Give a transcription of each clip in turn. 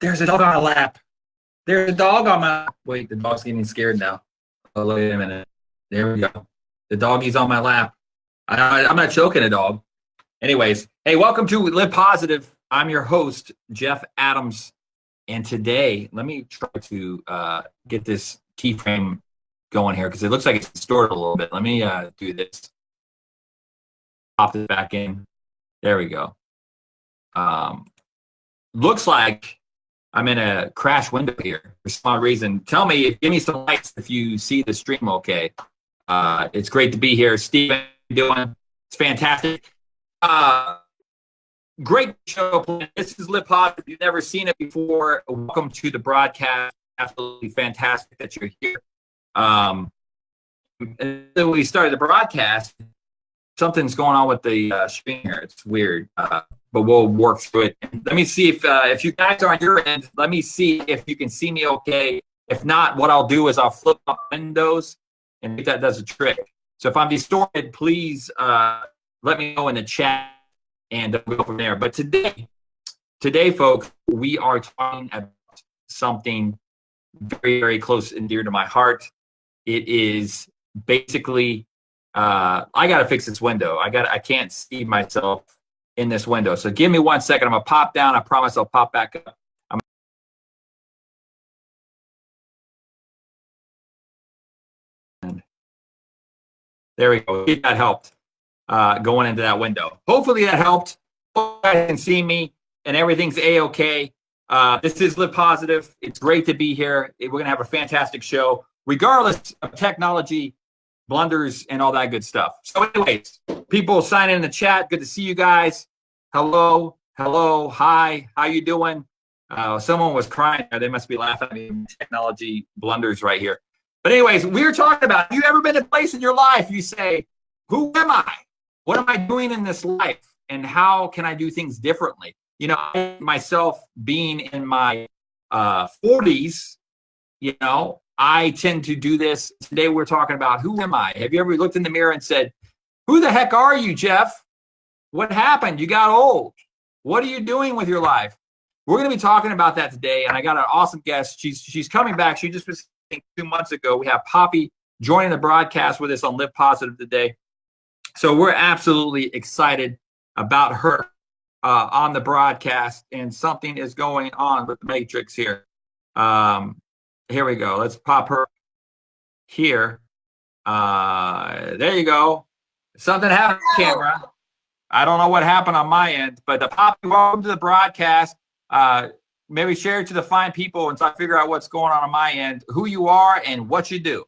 There's a dog on my lap. There's a dog on my. Wait, the dog's getting scared now. Oh, wait a minute. There we go. The doggy's on my lap. I'm not choking a dog. Anyways, hey, welcome to Live Positive. I'm your host, Jeff Adams. And today, let me try to get this keyframe going here because it looks like it's distorted a little bit. Let me do this. Pop this back in. There we go. Looks like I'm in a crash window here for some reason. Tell me, give me some likes if you see the stream okay. It's great to be here. Steven, how you doing? It's fantastic. Great show. This is Live Positive. If you've never seen it before, welcome to the broadcast. Absolutely fantastic that you're here. Then we started the broadcast. Something's going on with the screen here. It's weird, but we'll work through it. Let me see if you guys are on your end. Let me see if you can see me okay. If not, what I'll do is I'll flip up windows and if that does a trick. So if I'm distorted, please let me know in the chat and we'll go from there. But today, folks, we are talking about something very, very close and dear to my heart. It is basically I gotta fix this window. I can't see myself in this window. So give me 1 second. I'm gonna pop down. I promise I'll pop back up. There we go. That helped going into that window. Hopefully that helped. You guys can see me and everything's A-okay. This is Live Positive. It's great to be here. We're gonna have a fantastic show, regardless of technology, blunders, and all that good stuff. So anyways, people sign in the chat. Good to see you guys. Hello, hi, how you doing? Someone was crying. They must be laughing at me. Technology blunders right here. But anyways, we were talking about, have you ever been to a place in your life you say, who am I? What am I doing in this life? And how can I do things differently? You know, I, myself being in my 40s, you know, I tend to do this. Today we're talking about who am I? Have you ever looked in the mirror and said, who the heck are you, Jeff? What happened? You got old. What are you doing with your life? We're going to be talking about that today. And I got an awesome guest. She's coming back. She just was 2 months ago. We have Poppy joining the broadcast with us on Live Positive today. So we're absolutely excited about her on the broadcast. And something is going on with the Matrix here. Here we go. Let's pop her here. There you go. Something happened to the camera. I don't know what happened on my end, but the Poppy, welcome to the broadcast. Maybe share it to the fine people until I figure out what's going on my end, who you are and what you do.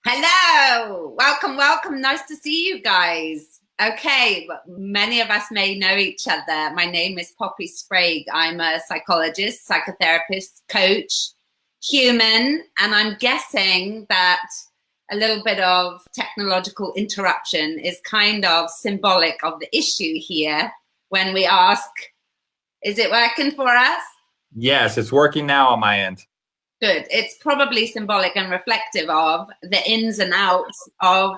Hello. Welcome. Nice to see you guys. Okay, many of us may know each other. My name is Poppy Sprague. I'm a psychologist, psychotherapist, coach, human, and I'm guessing that a little bit of technological interruption is kind of symbolic of the issue here when we ask, is it working for us? Yes, it's working now on my end. Good. It's probably symbolic and reflective of the ins and outs of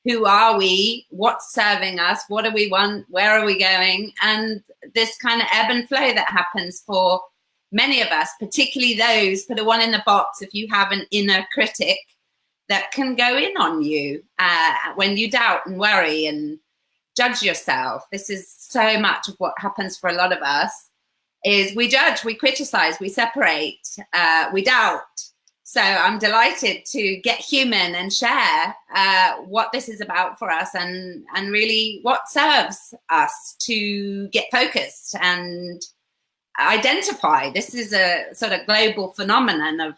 who are we, what's serving us, what do we want, where are we going, and this kind of ebb and flow that happens for many of us, particularly those, put a one in the box if you have an inner critic that can go in on you when you doubt and worry and judge yourself. This is so much of what happens for a lot of us is we judge, we criticize, we separate, we doubt. So I'm delighted to get human and share what this is about for us and really what serves us to get focused and identify. This is a sort of global phenomenon of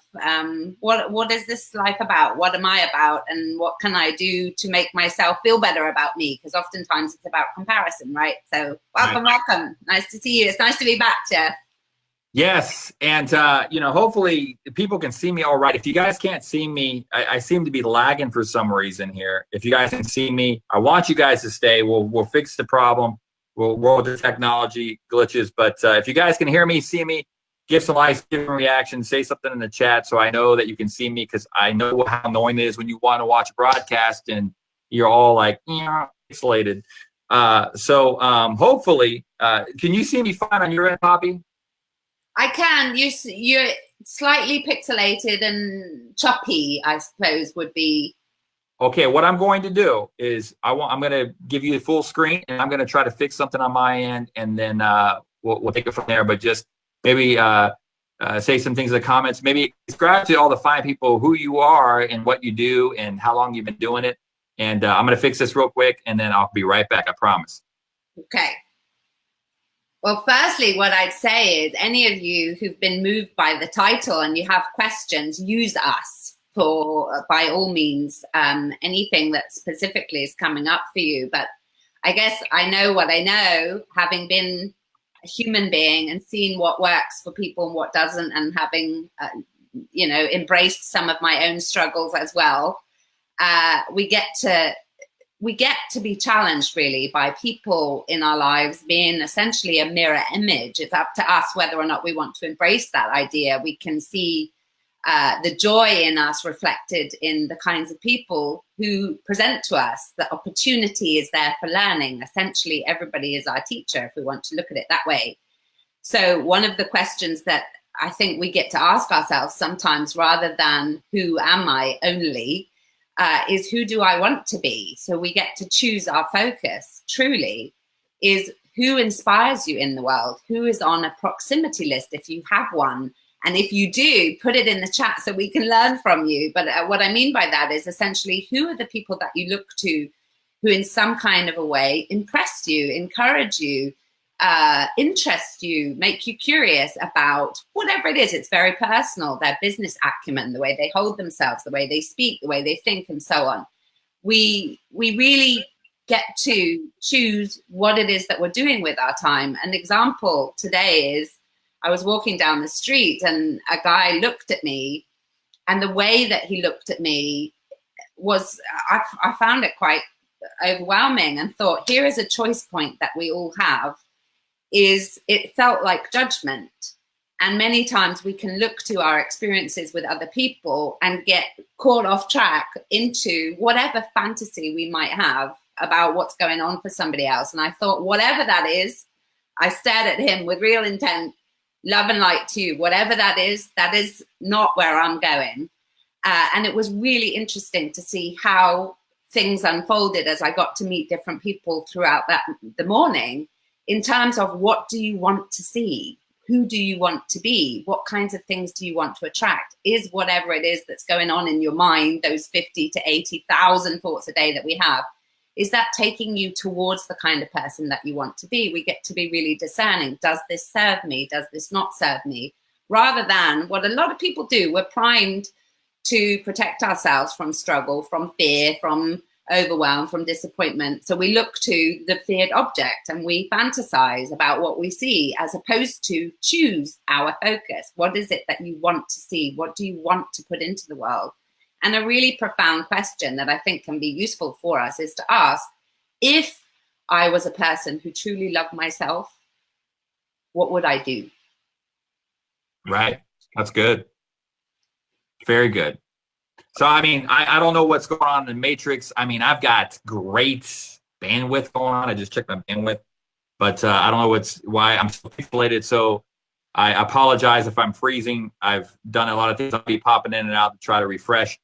what is this life about? What am I about? And what can I do to make myself feel better about me? Because oftentimes it's about comparison, right? So welcome. Nice to see you. It's nice to be back, Jeff. Yes, and hopefully people can see me all right. If you guys can't see me, I seem to be lagging for some reason here. If you guys can see me, I want you guys to stay. We'll fix the problem. We'll roll with the technology glitches. But if you guys can hear me, see me, give some likes, give a reaction, say something in the chat so I know that you can see me, because I know how annoying it is when you want to watch a broadcast and you're all like, isolated. So hopefully, can you see me fine on your end, Poppy? I can. You're slightly pixelated and choppy, I suppose, would be. Okay, what I'm going to do is I'm going to give you the full screen, and I'm going to try to fix something on my end, and then we'll take it from there. But just maybe say some things in the comments. Maybe describe to all the fine people who you are and what you do and how long you've been doing it. And I'm going to fix this real quick, and then I'll be right back. I promise. Okay. Well, firstly, what I'd say is any of you who've been moved by the title and you have questions, use us for, by all means, anything that specifically is coming up for you. But I guess I know what I know, having been a human being and seen what works for people and what doesn't, and having, embraced some of my own struggles as well. We get to be challenged really by people in our lives being essentially a mirror image. It's up to us whether or not we want to embrace that idea. We can see the joy in us reflected in the kinds of people who present to us. The opportunity is there for learning. Essentially, everybody is our teacher if we want to look at it that way. So one of the questions that I think we get to ask ourselves sometimes, rather than who am I only, is who do I want to be? So we get to choose our focus, truly, is who inspires you in the world? Who is on a proximity list if you have one? And if you do, put it in the chat so we can learn from you. But what I mean by that is essentially who are the people that you look to who in some kind of a way impress you, encourage you, interest you, make you curious about whatever it is. It's very personal, their business acumen, the way they hold themselves, the way they speak, the way they think, and so on. We really get to choose what it is that we're doing with our time. An example today is I was walking down the street and a guy looked at me, and the way that he looked at me was, I found it quite overwhelming, and thought, here is a choice point that we all have. Is it felt like judgment. And many times we can look to our experiences with other people and get caught off track into whatever fantasy we might have about what's going on for somebody else. And I thought, whatever that is, I stared at him with real intent, love and light to you. Whatever that is not where I'm going. And it was really interesting to see how things unfolded as I got to meet different people throughout the morning. In terms of what do you want to see? Who do you want to be? What kinds of things do you want to attract? Is whatever it is that's going on in your mind, those 50 to 80,000 thoughts a day that we have, is that taking you towards the kind of person that you want to be? We get to be really discerning. Does this serve me? Does this not serve me? Rather than what a lot of people do, we're primed to protect ourselves from struggle, from fear, from overwhelmed, from disappointment. So we look to the feared object and we fantasize about what we see, as opposed to choose our focus. What is it that you want to see? What do you want to put into the world? And a really profound question that I think can be useful for us is to ask, if I was a person who truly loved myself, what would I do? Right. That's good. Very good. So, I mean, I don't know what's going on in the matrix. I mean, I've got great bandwidth going on. I just checked my bandwidth, but I don't know why I'm so pixelated. So I apologize if I'm freezing. I've done a lot of things. I'll be popping in and out to try to refresh.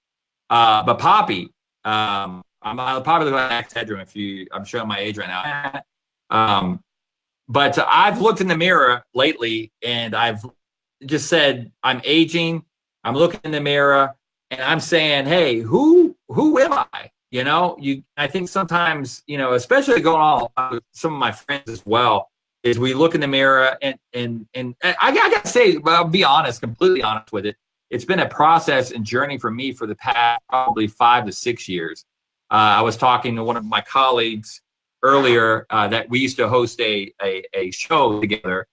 But Poppy, I'm probably the next headroom I'm showing my age right now. But I've looked in the mirror lately and I've just said, I'm aging. I'm looking in the mirror. And I'm saying, hey, who am I? I think sometimes, especially going on with some of my friends as well, is we look in the mirror and I got to say, I'll be honest, completely honest with it. It's been a process and journey for me for the past probably 5 to 6 years. I was talking to one of my colleagues earlier that we used to host a show together,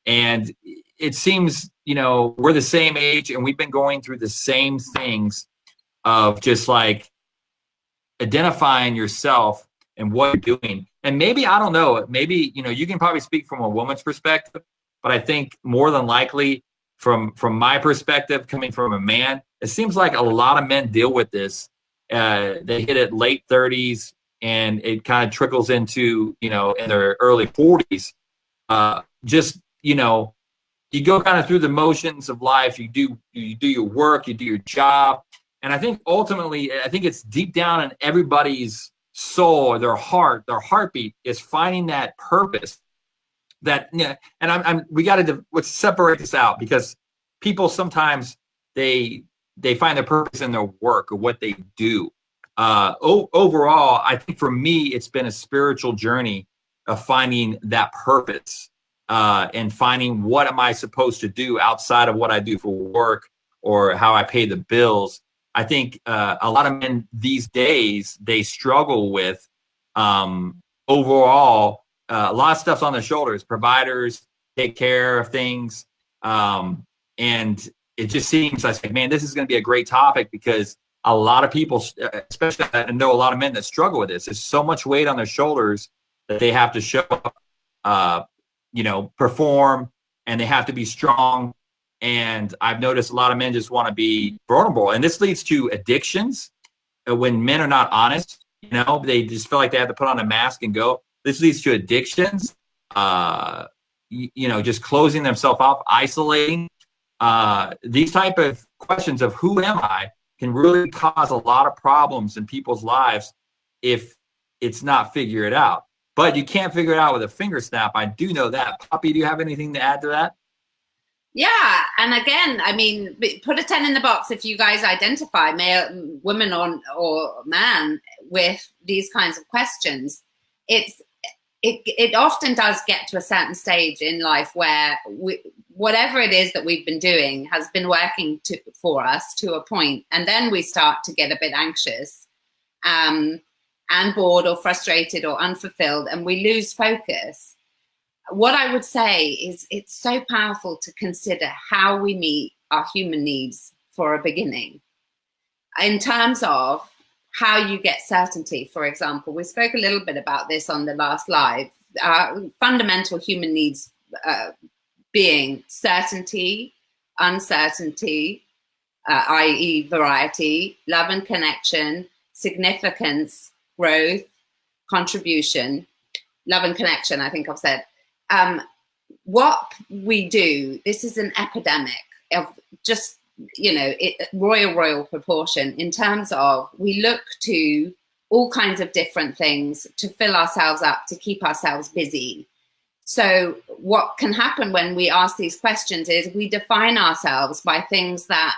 and it seems, we're the same age and we've been going through the same things of just like identifying yourself and what you're doing. And maybe, I don't know, maybe, you can probably speak from a woman's perspective, but I think more than likely from my perspective, coming from a man, it seems like a lot of men deal with this. They hit it late 30s and it kind of trickles into, in their early 40s. you go kind of through the motions of life. You do your work, you do your job. And I think ultimately, I think it's deep down in everybody's soul or their heartbeat is finding that purpose that, and we got to let's separate this out, because people sometimes they find their purpose in their work or what they do. Overall, I think for me, it's been a spiritual journey of finding that purpose and finding what am I supposed to do outside of what I do for work or how I pay the bills. I think a lot of men these days, they struggle with overall a lot of stuff's on their shoulders. Providers take care of things. And it just seems like, man, this is going to be a great topic, because a lot of people, especially I know a lot of men that struggle with this. There's so much weight on their shoulders that they have to show up, perform, and they have to be strong. And I've noticed a lot of men just want to be vulnerable. And this leads to addictions. When men are not honest, they just feel like they have to put on a mask and go. This leads to addictions, just closing themselves off, isolating. These type of questions of who am I can really cause a lot of problems in people's lives if it's not figured out. But you can't figure it out with a finger snap. I do know that. Poppy, do you have anything to add to that? Yeah, and again, I mean, put a 10 in the box if you guys identify male, woman, or man with these kinds of questions. It often does get to a certain stage in life where whatever it is that we've been doing has been working for us to a point, and then we start to get a bit anxious and bored or frustrated or unfulfilled, and we lose focus. What I would say is it's so powerful to consider how we meet our human needs for a beginning. In terms of how you get certainty, for example, we spoke a little bit about this on the last live. Fundamental human needs being certainty, uncertainty, i.e. variety, love and connection, significance, growth, contribution, love and connection, I think I've said. What we do, this is an epidemic of just, royal proportion in terms of we look to all kinds of different things to fill ourselves up, to keep ourselves busy. So what can happen when we ask these questions is we define ourselves by things that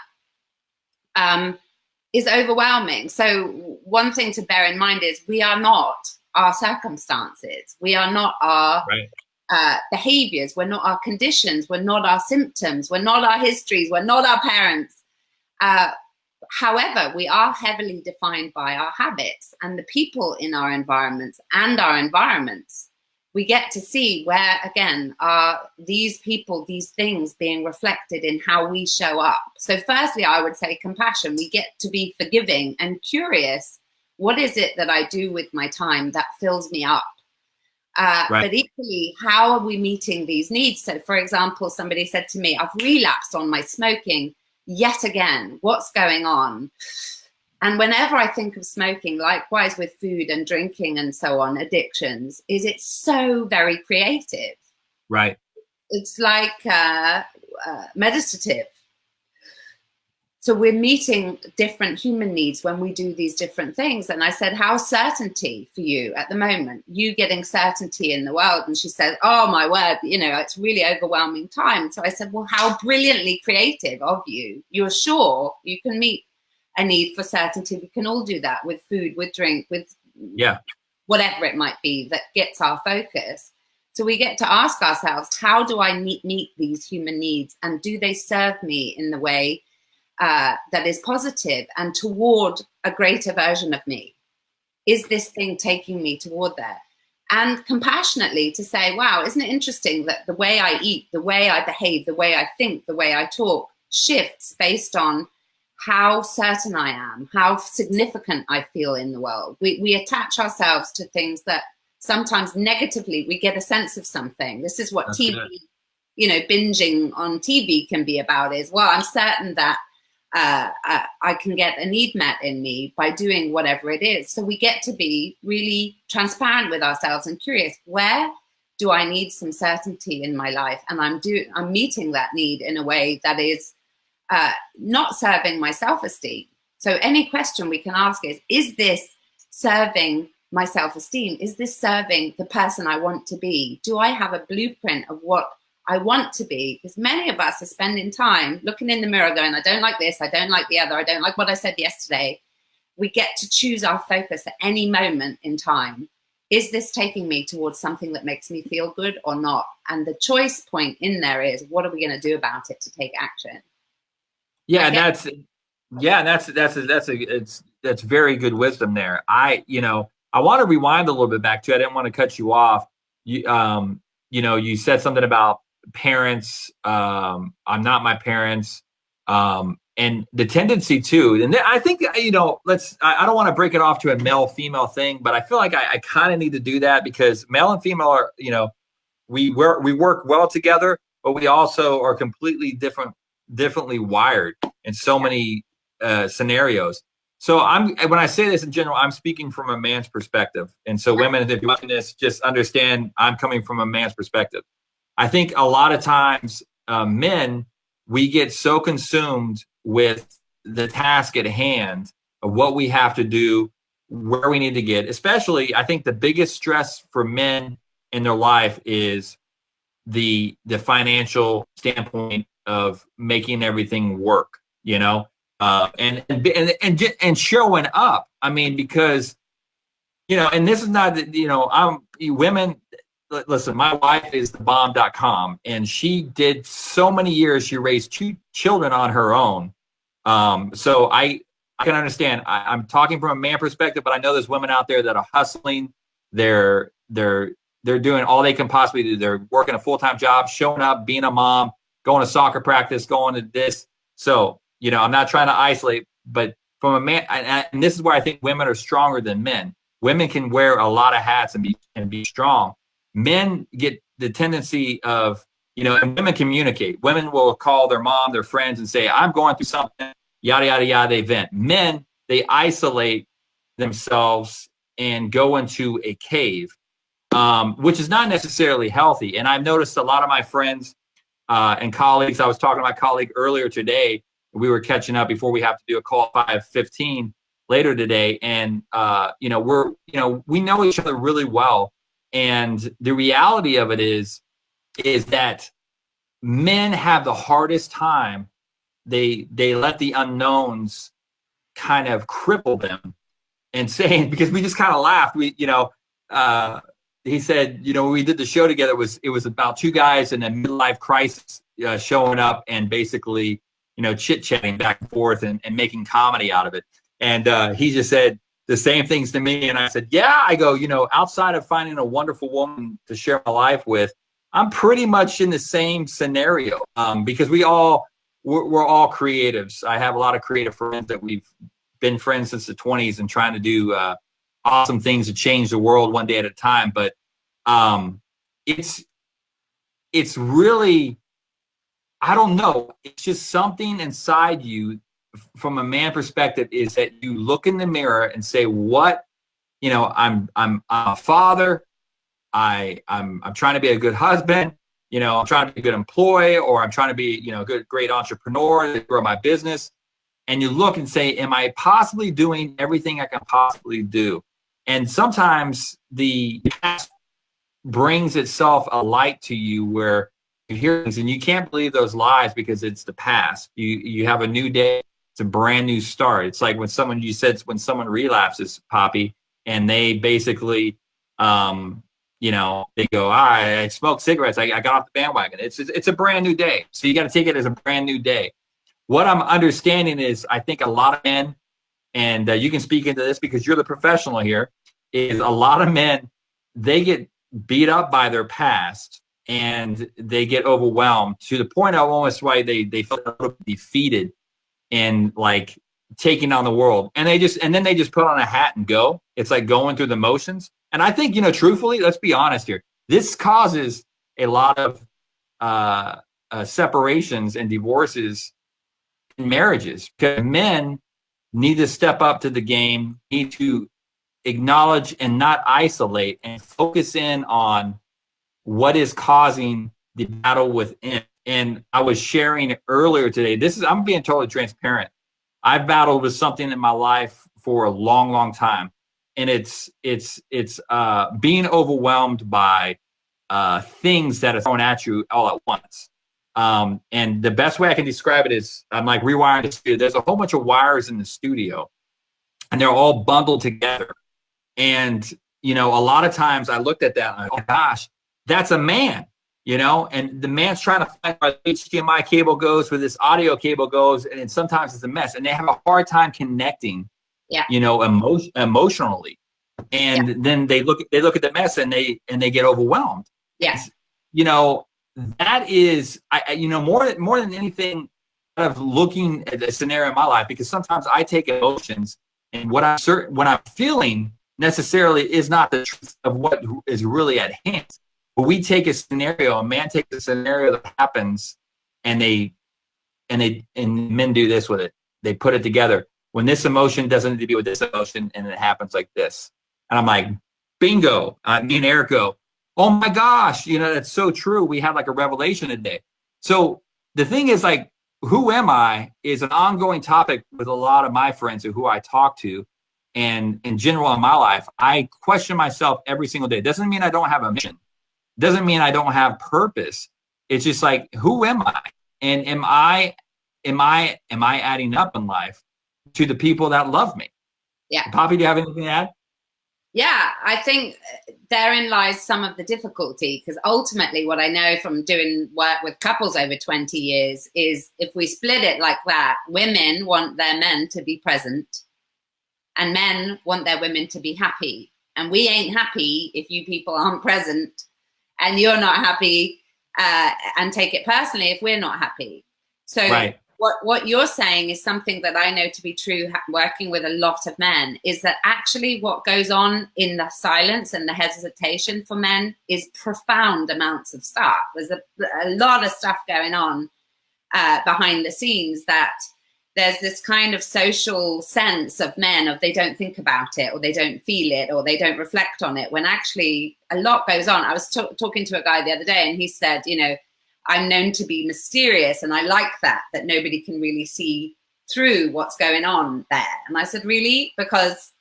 is overwhelming. So one thing to bear in mind is we are not our circumstances. We are not our behaviors. We're not our conditions. We're not our symptoms. We're not our histories. We're not our parents. However, we are heavily defined by our habits and the people in our environments and our environments. We get to see where, again, are these people, these things being reflected in how we show up. So firstly, I would say compassion. We get to be forgiving and curious. What is it that I do with my time that fills me up? But equally, how are we meeting these needs? So, for example, somebody said to me, I've relapsed on my smoking yet again. What's going on? And whenever I think of smoking, likewise with food and drinking and so on, addictions, it's so very creative. Right. It's like meditative. So we're meeting different human needs when we do these different things. And I said, how's certainty for you at the moment? You getting certainty in the world? And she said, oh, my word, it's really overwhelming time. So I said, well, how brilliantly creative of you. You're sure you can meet a need for certainty. We can all do that with food, with drink, with whatever it might be that gets our focus. So we get to ask ourselves, how do I meet these human needs? And do they serve me in the way that is positive and toward a greater version of me? Is this thing taking me toward that? And compassionately to say, wow, isn't it interesting that the way I eat, the way I behave, the way I think, the way I talk shifts based on how certain I am, how significant I feel in the world. We attach ourselves to things that sometimes negatively we get a sense of something. This is what That's TV, good. Binging on TV can be about is, well, I'm certain that I can get a need met in me by doing whatever it is. So we get to be really transparent with ourselves and curious, where do I need some certainty in my life? And I'm meeting that need in a way that is not serving my self-esteem. So any question we can ask is this serving my self-esteem? Is this serving the person I want to be? Do I have a blueprint of what I want to be? Because many of us are spending time looking in the mirror going, I don't like this, I don't like the other, I don't like what I said yesterday. We get to choose our focus at any moment in time. Is this taking me towards something that makes me feel good or not? And the choice point in there is, what are we going to do about it to take action? Yeah, that's very good wisdom there. I want to rewind a little bit back to, I didn't want to cut you off. You said something about parents. I'm not my parents. And the tendency too, and I think, I don't want to break it off to a male-female thing, but I feel like I kind of need to do that, because male and female are, we work well together, but we also are completely differently wired in so many scenarios. So when I say this in general, I'm speaking from a man's perspective. And so women, if you're watching this, just understand I'm coming from a man's perspective. I think a lot of times men, we get so consumed with the task at hand of what we have to do, where we need to get. Especially, I think the biggest stress for men in their life is the financial standpoint of making everything work, and showing up. I mean, because, and this is not, women. Listen, my wife is thebomb.com, and she did so many years. She raised 2 children on her own. So I can understand. I'm talking from a man perspective, but I know there's women out there that are hustling. They're doing all they can possibly do. They're working a full-time job, showing up, being a mom, going to soccer practice, going to this. So, I'm not trying to isolate, but from a man, and this is where I think women are stronger than men. Women can wear a lot of hats and be strong. Men get the tendency of, and women communicate. Women will call their mom, their friends, and say, I'm going through something, yada, yada, yada, they vent. Men, they isolate themselves and go into a cave, which is not necessarily healthy. And I've noticed a lot of my friends and colleagues, I was talking to my colleague earlier today, we were catching up before we have to do a call at 5:15 later today. And, we know each other really well. And the reality of it is that men have the hardest time. They let the unknowns kind of cripple them, and saying, because we just kind of laughed. He said, when we did the show together, it was about 2 guys in a midlife crisis showing up and basically, chit-chatting back and forth and making comedy out of it. And he just said the same things to me. And I said, yeah, I go, outside of finding a wonderful woman to share my life with, I'm pretty much in the same scenario, because we're all creatives. I have a lot of creative friends that we've been friends since the 20s and trying to do awesome things to change the world one day at a time. But it's really, I don't know. It's just something inside you from a man perspective, is that you look in the mirror and say, what, I'm a father. I'm trying to be a good husband. I'm trying to be a good employee, or I'm trying to be, a great entrepreneur to grow my business. And you look and say, am I possibly doing everything I can possibly do? And sometimes the past brings itself a light to you where you hear things and you can't believe those lies, because it's the past. You have a new day. It's a brand new start. It's like when someone relapses, Poppy, and they basically, they go, I smoked cigarettes. I got off the bandwagon. It's a brand new day. So you got to take it as a brand new day. What I'm understanding is, I think a lot of men, and you can speak into this because you're the professional here, is a lot of men, they get beat up by their past and they get overwhelmed to the point of almost why they feel a little bit defeated and like taking on the world. And then they just put on a hat and go. It's like going through the motions. And I think, truthfully, let's be honest here. This causes a lot of separations and divorces in marriages, because men need to step up to the game, need to acknowledge and not isolate, and focus in on what is causing the battle within. And I was sharing earlier today, I'm being totally transparent. I've battled with something in my life for a long, long time. And it's being overwhelmed by things that are thrown at you all at once. And the best way I can describe it is I'm like rewiring the studio. There's a whole bunch of wires in the studio and they're all bundled together. And, you know, a lot of times I looked at that and I'm like, oh gosh, that's a man, you know, and the man's trying to find where the HDMI cable goes, where this audio cable goes. And sometimes it's a mess and they have a hard time connecting, you know, emotionally. And then they look at the mess and they get overwhelmed. Yes. You know, that is, you know, more than anything, kind of looking at a scenario in my life, because sometimes I take emotions and what I'm feeling necessarily is not the truth of what is really at hand. But we take a scenario, a man takes a scenario that happens, and men do this with it. They put it together. When this emotion doesn't need to be with this emotion, and it happens like this. And I'm like, bingo. Me and Eric go, oh my gosh, you know, that's so true. We had like a revelation today. So the thing is, like, who am I is an ongoing topic with a lot of my friends who I talk to. And in general in my life, I question myself every single day. Doesn't mean I don't have a mission. Doesn't mean I don't have purpose. It's just like, who am I? And am I adding up in life to the people that love me? Yeah. Poppy, do you have anything to add? Yeah, I think therein lies some of the difficulty, because ultimately what I know from doing work with couples over 20 years is if we split it like that, women want their men to be present and men want their women to be happy. And we ain't happy if you people aren't present, and you're not happy and take it personally if we're not happy. So right. What you're saying is something that I know to be true, working with a lot of men, is that actually what goes on in the silence and the hesitation for men is profound amounts of stuff. There's a lot of stuff going on behind the scenes, that there's this kind of social sense of men of they don't think about it, or they don't feel it, or they don't reflect on it, when actually a lot goes on. I was talking to a guy the other day and he said, you know, I'm known to be mysterious, and I like that nobody can really see through what's going on there. And I said, really? Because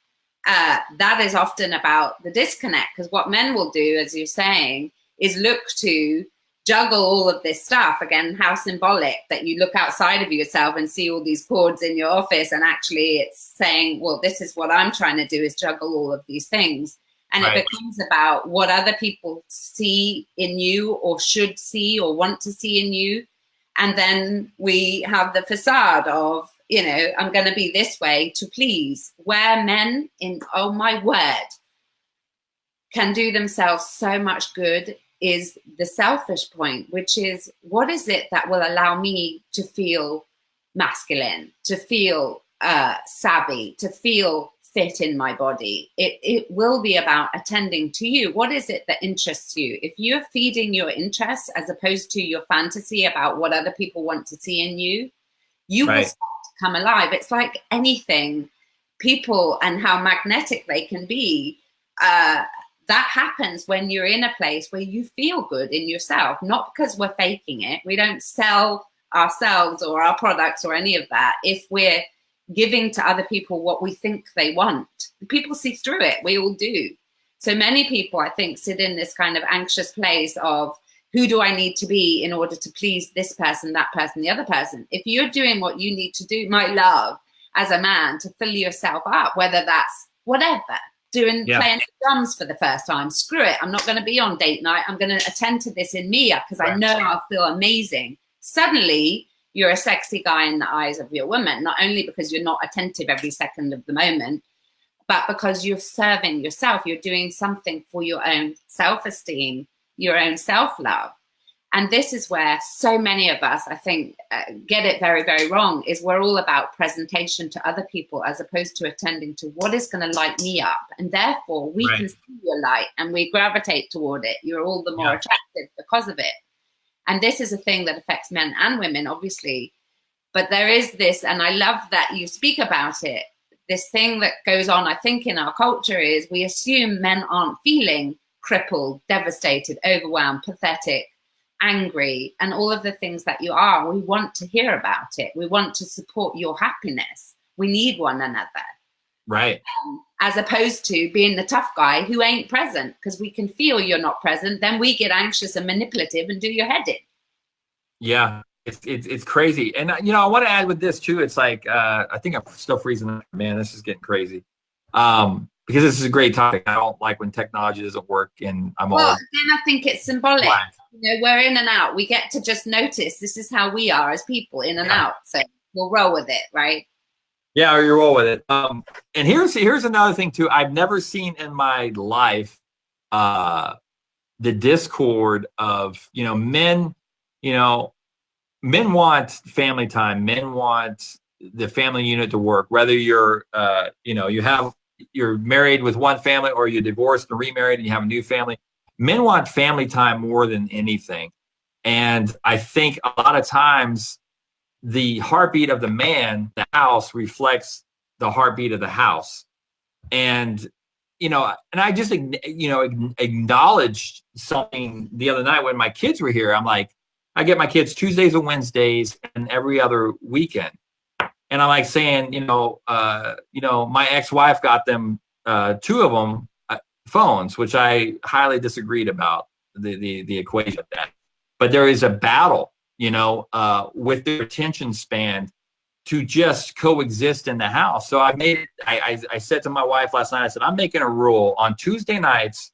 that is often about the disconnect, because what men will do, as you're saying, is look to juggle all of this stuff. Again, how symbolic that you look outside of yourself and see all these cords in your office, and actually it's saying, well, this is what I'm trying to do, is juggle all of these things. And right. It becomes about what other people see in you, or should see, or want to see in you. And then we have the facade of, you know, I'm going to be this way to please, where men, in, oh my word, can do themselves so much good is the selfish point, which is, what is it that will allow me to feel masculine, to feel savvy, to feel fit in my body? It will be about attending to you. What is it that interests you? If you're feeding your interests as opposed to your fantasy about what other people want to see in you, you right. will start to come alive. It's like anything, people and how magnetic they can be. That happens when you're in a place where you feel good in yourself, not because we're faking it. We don't sell ourselves or our products or any of that. If we're giving to other people what we think they want, people see through it. We all do. So many people, I think, sit in this kind of anxious place of, who do I need to be in order to please this person, that person, the other person? If you're doing what you need to do, my love, as a man, to fill yourself up, whether that's whatever, playing the drums for the first time, screw it, I'm not going to be on date night, I'm going to attend to this in me, because I know I'll feel amazing. Suddenly, you're a sexy guy in the eyes of your woman, not only because you're not attentive every second of the moment, but because you're serving yourself. You're doing something for your own self-esteem, your own self-love. And this is where so many of us, I think, get it very, very wrong, is we're all about presentation to other people as opposed to attending to what is going to light me up. And therefore, we can see your light and we gravitate toward it. You're all the more attractive because of it. And this is a thing that affects men and women, obviously. But there is this, and I love that you speak about it, this thing that goes on, I think, in our culture is we assume men aren't feeling crippled, devastated, overwhelmed, pathetic, angry, and all of the things that you are. We want to hear about it. We want to support your happiness. We need one another. Right. As opposed to being the tough guy who ain't present, because we can feel you're not present. Then we get anxious and manipulative and do your head in. Yeah, it's crazy. And, you know, I want to add with this too. It's like, I think I'm still freezing. Man, this is getting crazy. Because this is a great topic. I don't like when technology doesn't work and I'm well, all. Then I think it's symbolic. Right. You know, we're in and out. We get to just notice this is how we are as people, in and out. So we'll roll with it, right? Yeah, or you roll with it. And here's another thing too. I've never seen in my life the discord of, you know, men want family time. Men want the family unit to work, whether you're you're married with one family or you're divorced and remarried and you have a new family. Men want family time more than anything. And I think a lot of times the heartbeat of the man, the house, reflects the heartbeat of the house. And, you know, and I just, you know, acknowledged something the other night when my kids were here. I'm like, I get my kids Tuesdays and Wednesdays and every other weekend. And I'm like saying, my ex-wife got them, two of them phones, which I highly disagreed about the equation of that. But there is a battle, you know, with their attention span to just coexist in the house. So I said to my wife last night, I said, I'm making a rule on Tuesday nights.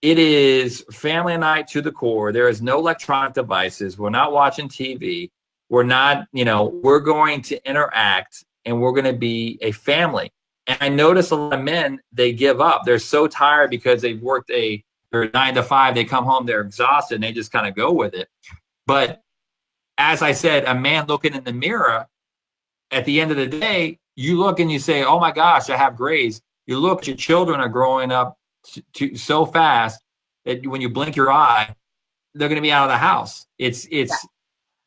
It is family night to the core. There is no electronic devices. We're not watching TV. We're not, you know, we're going to interact and we're going to be a family. And I notice a lot of men, they give up. They're so tired because they've worked they're 9 to 5. They come home, they're exhausted, and they just kind of go with it. But as I said, a man looking in the mirror, at the end of the day, you look and you say, oh my gosh, I have grays. You look, your children are growing up so fast that when you blink your eye, they're going to be out of the house.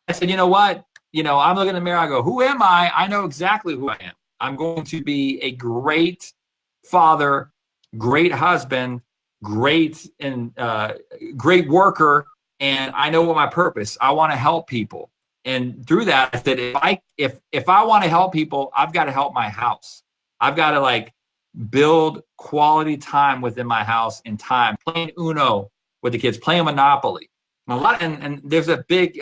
I said, you know what? You know, I'm looking in the mirror. I go, who am I? I know exactly who I am. I'm going to be a great father, great husband, great great worker. And I know what my purpose. I want to help people. And through that, I said, if I want to help people, I've got to help my house. I've got to build quality time within my house in time, playing Uno with the kids, playing Monopoly. And there's a big,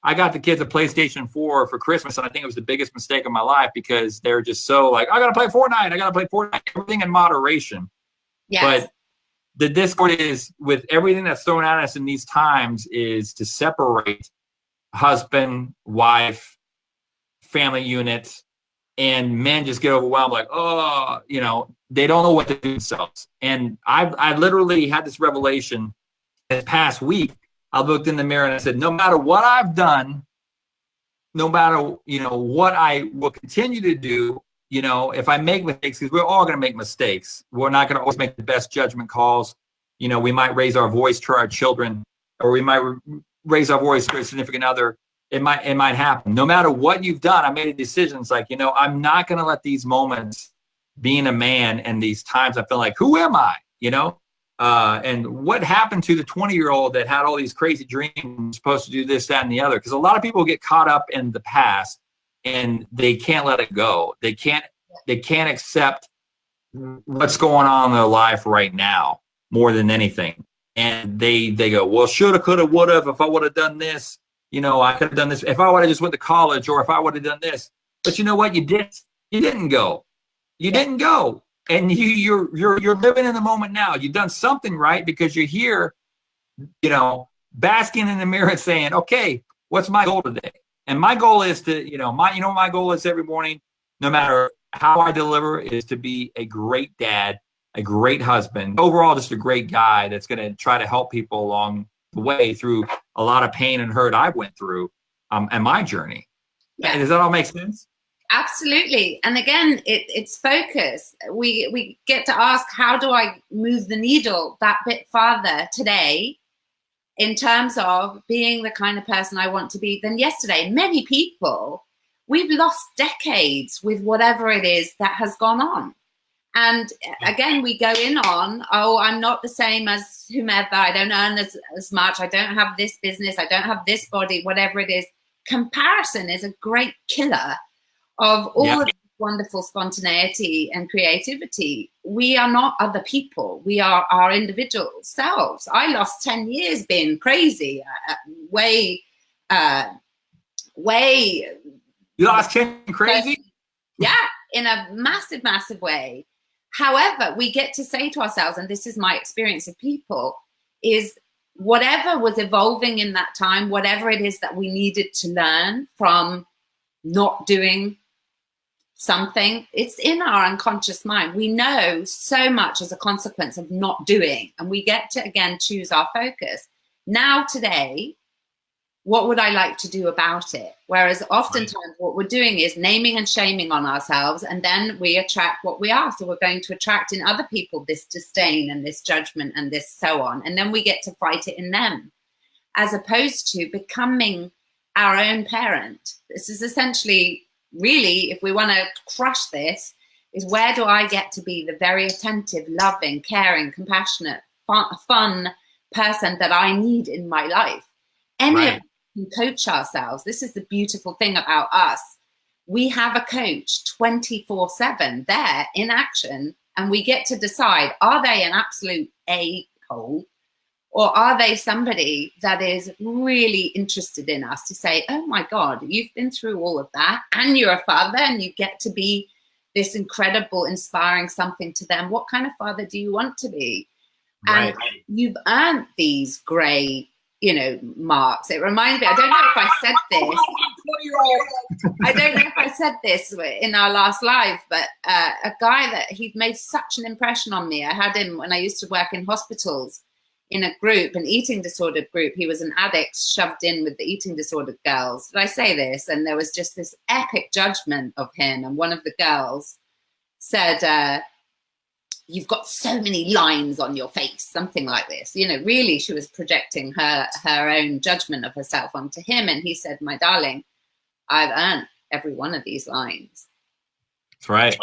I got the kids a PlayStation 4 for Christmas, and I think it was the biggest mistake of my life because they're just so I got to play Fortnite, everything in moderation. Yes. But the discord is, with everything that's thrown at us in these times, is to separate husband, wife, family unit, and men just get overwhelmed they don't know what to do themselves. And I literally had this revelation this past week. I looked in the mirror and I said, no matter what I've done, no matter, what I will continue to do, if I make mistakes, because we're all going to make mistakes. We're not going to always make the best judgment calls. We might raise our voice to our children, or we might raise our voice to a significant other. It might happen. No matter what you've done, I made a decision. It's like, I'm not going to let these moments, being a man, and these times I feel like, who am I? And what happened to the 20-year-old that had all these crazy dreams, supposed to do this, that, and the other? Because a lot of people get caught up in the past and they can't let it go. They can't accept what's going on in their life right now more than anything. And they go, well, shoulda, coulda, woulda, if I would have done this, I could have done this. If I would have just went to college, or if I would have done this. But you know what? You didn't go. You didn't go. And you're living in the moment now. You've done something right because you're here, basking in the mirror and saying, okay, what's my goal today? And my goal is to, my goal is every morning, no matter how I deliver, is to be a great dad, a great husband, overall just a great guy that's going to try to help people along the way through a lot of pain and hurt I went through and my journey. Yeah. Does that all make sense? Absolutely. And again, it's focus. We get to ask, how do I move the needle that bit farther today in terms of being the kind of person I want to be than yesterday? Many people, we've lost decades with whatever it is that has gone on. And again, we go in on, oh, I'm not the same as whomever. I don't earn as much. I don't have this business. I don't have this body, whatever it is. Comparison is a great killer of all of this wonderful spontaneity and creativity. We are not other people. We are our individual selves. I lost 10 years being crazy, way. You lost 10 crazy? Yeah, in a massive, massive way. However, we get to say to ourselves, and this is my experience of people, is whatever was evolving in that time, whatever it is that we needed to learn from not doing something, it's in our unconscious mind. We know so much as a consequence of not doing, and we get to, again, choose our focus. Now, today, what would I like to do about it? Whereas oftentimes what we're doing is naming and shaming on ourselves, and then we attract what we are. So we're going to attract in other people this disdain and this judgment and this so on. And then we get to fight it in them, as opposed to becoming our own parent. This is essentially, really, if we want to crush this, is where do I get to be the very attentive, loving, caring, compassionate, fun person that I need in my life? Any of can coach ourselves. This is the beautiful thing about us. We have a coach 24/7 there in action, and we get to decide, are they an absolute a-hole, or are they somebody that is really interested in us to say, oh my God, you've been through all of that, and you're a father, and you get to be this incredible, inspiring something to them. What kind of father do you want to be? And you've earned these gray, marks. It reminds me, I don't know if I said this. I don't know if I said this in our last live, but a guy that he'd made such an impression on me. I had him when I used to work in hospitals in a group, an eating disordered group. He was an addict shoved in with the eating disordered girls. Did I say this? And there was just this epic judgment of him. And one of the girls said, you've got so many lines on your face, something like this. Really, she was projecting her own judgment of herself onto him. And he said, my darling, I've earned every one of these lines. That's right.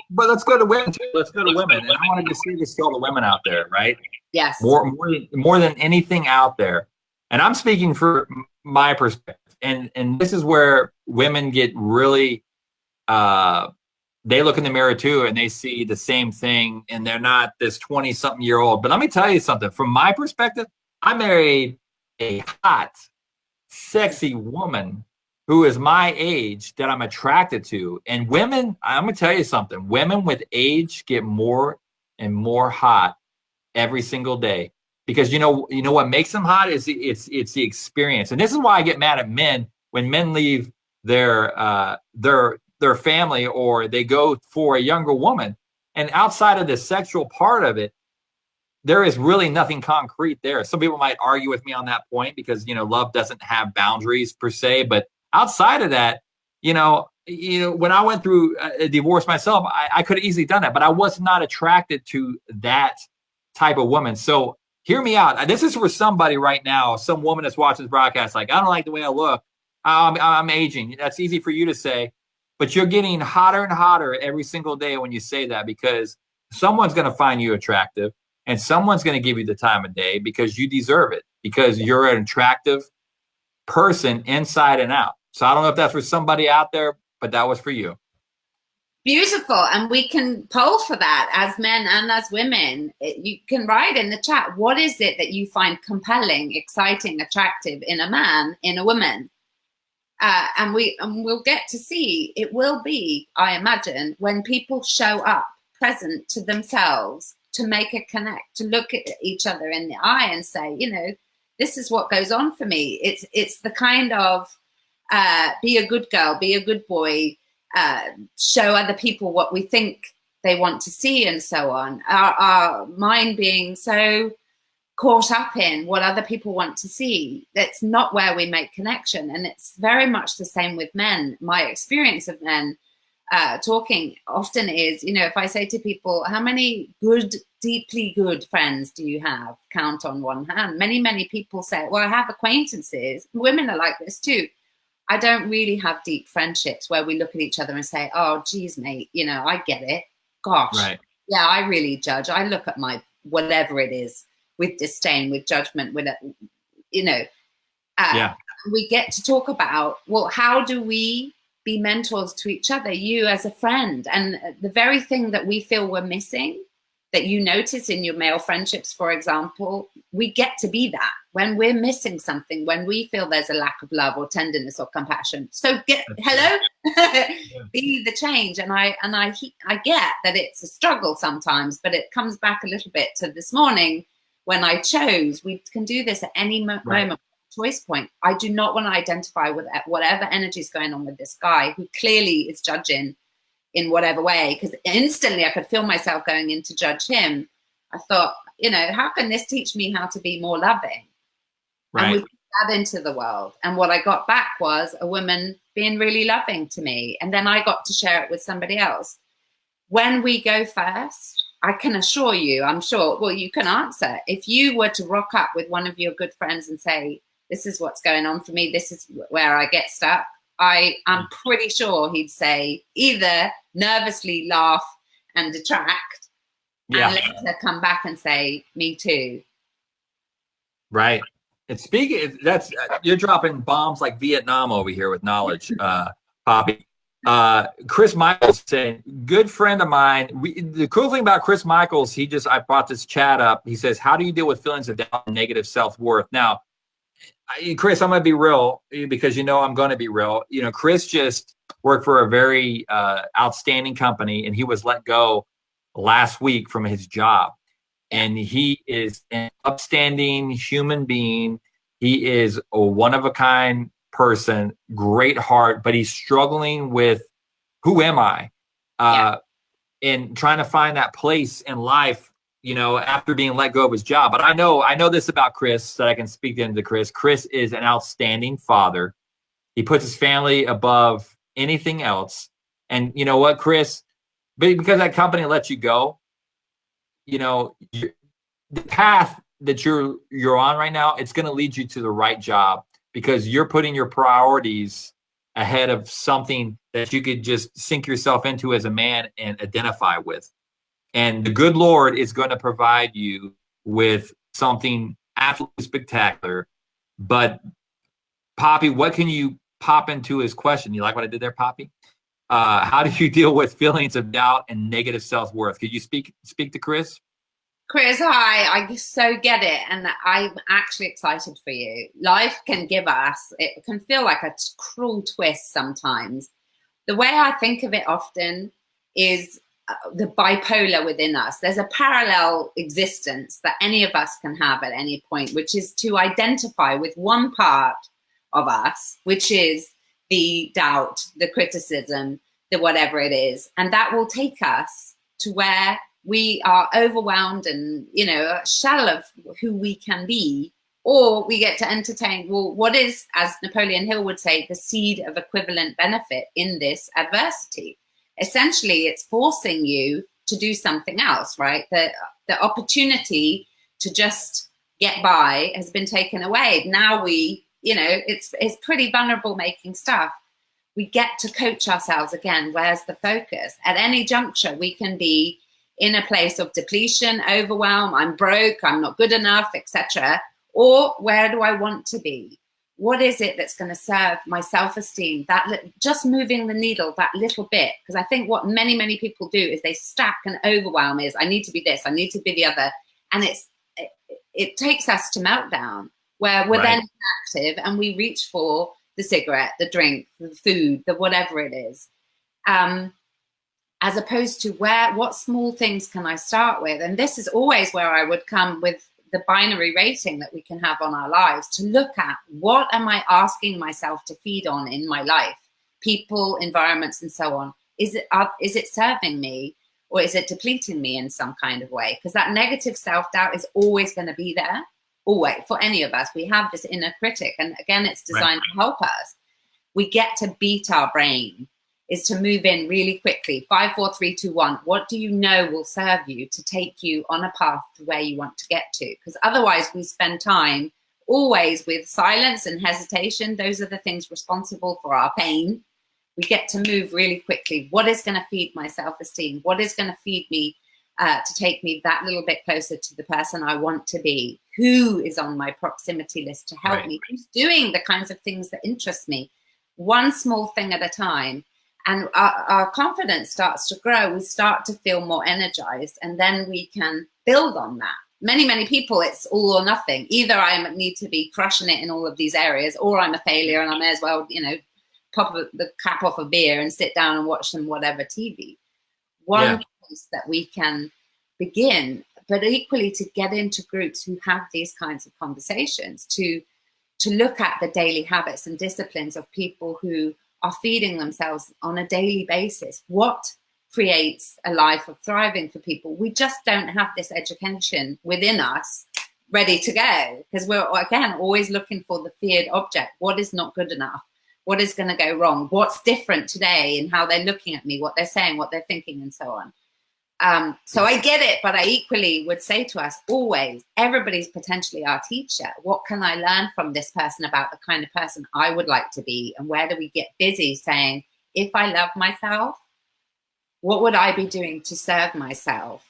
But let's go to women too. Let's go to women. And I want to just say this to all the women out there, right? Yes. More than anything out there. And I'm speaking for my perspective. And this is where women get really, they look in the mirror too, and they see the same thing, and they're not this 20-something-year-old. But let me tell you something. From my perspective, I married a hot, sexy woman who is my age that I'm attracted to. And women, I'm going to tell you something. Women with age get more and more hot every single day. Because you know what makes them hot is it's the experience. And this is why I get mad at men when men leave their family, or they go for a younger woman, and outside of the sexual part of it, there is really nothing concrete there. Some people might argue with me on that point because love doesn't have boundaries per se, but outside of that, when I went through a divorce myself, I could have easily done that, but I was not attracted to that type of woman. So hear me out. This is for somebody right now, some woman that's watching this broadcast, like, I don't like the way I look. I'm aging. That's easy for you to say. But you're getting hotter and hotter every single day when you say that, because someone's going to find you attractive, and someone's going to give you the time of day because you deserve it, because you're an attractive person inside and out. So I don't know if that's for somebody out there, but that was for you. Beautiful. And we can poll for that as men and as women. You can write in the chat, what is it that you find compelling, exciting, attractive in a man, in a woman? And we'll get to see. It will be, I imagine, when people show up present to themselves, to make a connect, to look at each other in the eye and say, this is what goes on for me. It's the kind of be a good girl, be a good boy, show other people what we think they want to see, and so on. Our mind being so caught up in what other people want to see, that's not where we make connection. And it's very much the same with men. My experience of men talking often is, if I say to people, how many good, deeply good friends do you have? Count on one hand. Many people say, well, I have acquaintances. Women are like this too. I don't really have deep friendships where we look at each other and say, oh, geez, mate, you know, I get it. Gosh, Right. yeah, I really judge. I look at my whatever it is with disdain, with judgment, with, you know, Yeah. we get to talk about, well, how do we be mentors to each other, you as a friend? And the very thing that we feel we're missing, that you notice in your male friendships, for example, we get to be that when we're missing something, when we feel there's a lack of love or tenderness or compassion. So hello, be the change. And I get that it's a struggle sometimes, but it comes back a little bit to this morning when I chose. We can do this at any moment. Choice point. I do not want to identify with whatever energy is going on with this guy who clearly is judging in whatever way, because instantly I could feel myself going in to judge him. I thought, you know, how can this teach me how to be more loving? Right. And we put that into the world. And what I got back was a woman being really loving to me. And then I got to share it with somebody else. When we go first, I can assure you, I'm sure, well, you can answer. If you were to rock up with one of your good friends and say, this is what's going on for me, this is where I get stuck, I'm pretty sure he'd say either nervously laugh and detract, and later come back and say, me too. Right. And speaking, that's you're dropping bombs like Vietnam over here with knowledge, Poppy. Chris Michaels saying, good friend of mine. The cool thing about Chris Michaels, I brought this chat up. He says, how do you deal with feelings of doubt and negative self-worth? Now, Chris, I'm going to be real because you know I'm going to be real. You know, Chris just worked for a very outstanding company, and he was let go last week from his job. And he is an upstanding human being. He is a one-of-a-kind person, great heart, but he's struggling with who am I? And trying to find that place in life, you know, after being let go of his job. But I know this about Chris, that I can speak into Chris. Chris is an outstanding father. He puts his family above anything else. And you know what, Chris, because that company let you go, you know, the path that you're on right now, it's going to lead you to the right job because you're putting your priorities ahead of something that you could just sink yourself into as a man and identify with. And the good Lord is going to provide you with something absolutely spectacular. But Poppy, what can you pop into his question? You like what I did there, Poppy? How do you deal with feelings of doubt and negative self-worth? Could you speak to Chris? Chris, hi. I so get it. And I'm actually excited for you. Life can give us, it can feel like a cruel twist sometimes. The way I think of it often is the bipolar within us. There's a parallel existence that any of us can have at any point, which is to identify with one part of us, which is the doubt, the criticism, the whatever it is. And that will take us to where we are overwhelmed and, you know, a shell of who we can be, or we get to entertain, well, what is, as Napoleon Hill would say, the seed of equivalent benefit in this adversity? Essentially, it's forcing you to do something else, right? The opportunity to just get by has been taken away. Now we, you know, it's pretty vulnerable making stuff. We get to coach ourselves again. Where's the focus? At any juncture, we can be in a place of depletion, overwhelm, I'm broke, I'm not good enough, etc. Or where do I want to be? What is it that's going to serve my self-esteem? Just moving the needle that little bit. Because I think what many, many people do is they stack and overwhelm is, I need to be this, I need to be the other. And it takes us to meltdown, where we're then inactive and we reach for the cigarette, the drink, the food, the whatever it is. As opposed to what small things can I start with? And this is always where I would come with the binary rating that we can have on our lives, to look at what am I asking myself to feed on in my life, people, environments, and so on. Is it serving me, or is it depleting me in some kind of way? Because that negative self-doubt is always going to be there, always, for any of us. We have this inner critic, and again, it's designed to help us. We get to beat our brain, is to move in really quickly. 5, 4, 3, 2, 1. What do you know will serve you to take you on a path to where you want to get to? Because otherwise we spend time always with silence and hesitation. Those are the things responsible for our pain. We get to move really quickly. What is going to feed my self-esteem? What is going to feed me to take me that little bit closer to the person I want to be? Who is on my proximity list to help me? Who's doing the kinds of things that interest me? One small thing at a time. And our confidence starts to grow. We start to feel more energized, and then we can build on that. Many people, it's all or nothing. Either I need to be crushing it in all of these areas, or I'm a failure and I may as well, pop the cap off a beer and sit down and watch some whatever TV. One place that we can begin, but equally to get into groups who have these kinds of conversations, to look at the daily habits and disciplines of people who are feeding themselves on a daily basis. What creates a life of thriving for people? We just don't have this education within us ready to go, because we're, again, always looking for the feared object. What is not good enough? What is going to go wrong? What's different today in how they're looking at me, what they're saying, what they're thinking, and so on. So I get it, but I equally would say to us always, everybody's potentially our teacher. What can I learn from this person about the kind of person I would like to be? And where do we get busy saying, if I love myself, what would I be doing to serve myself,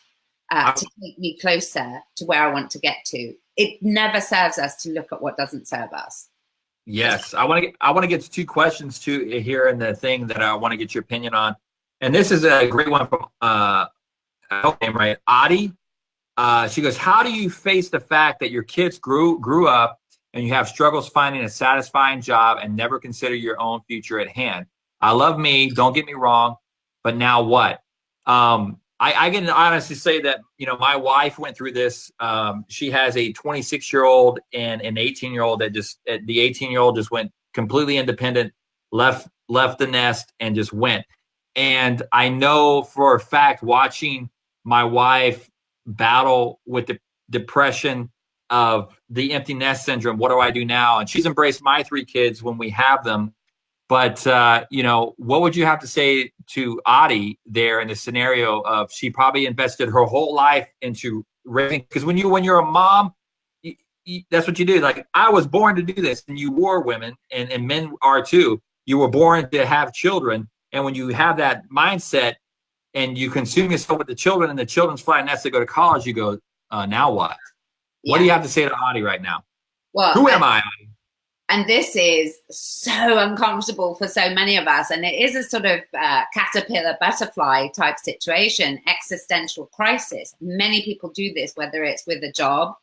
to take me closer to where I want to get to? It never serves us to look at what doesn't serve us. Yes, I want to get to two questions too here in the thing that I want to get your opinion on. And this is a great one from name, right? Adi. She goes, how do you face the fact that your kids grew up and you have struggles finding a satisfying job and never consider your own future at hand? I love me, don't get me wrong, but now what? I can honestly say that, my wife went through this. She has a 26-year-old and an 18-year-old that the 18-year-old just went completely independent, left the nest and just went. And I know for a fact, watching my wife battle with the depression of the empty nest syndrome, what do I do now? And she's embraced my 3 kids when we have them. But, what would you have to say to Adi there in the scenario of she probably invested her whole life into raising? Because when you're a mom, that's what you do. Like, I was born to do this, and you were women, and men are too. You were born to have children. And when you have that mindset and you consume yourself with the children and the children's flying nest to go to college, you go, now what? Yeah. What do you have to say to Adi right now? Well, who am I, Adi? And this is so uncomfortable for so many of us. And it is a sort of caterpillar butterfly type situation, existential crisis. Many people do this, whether it's with a job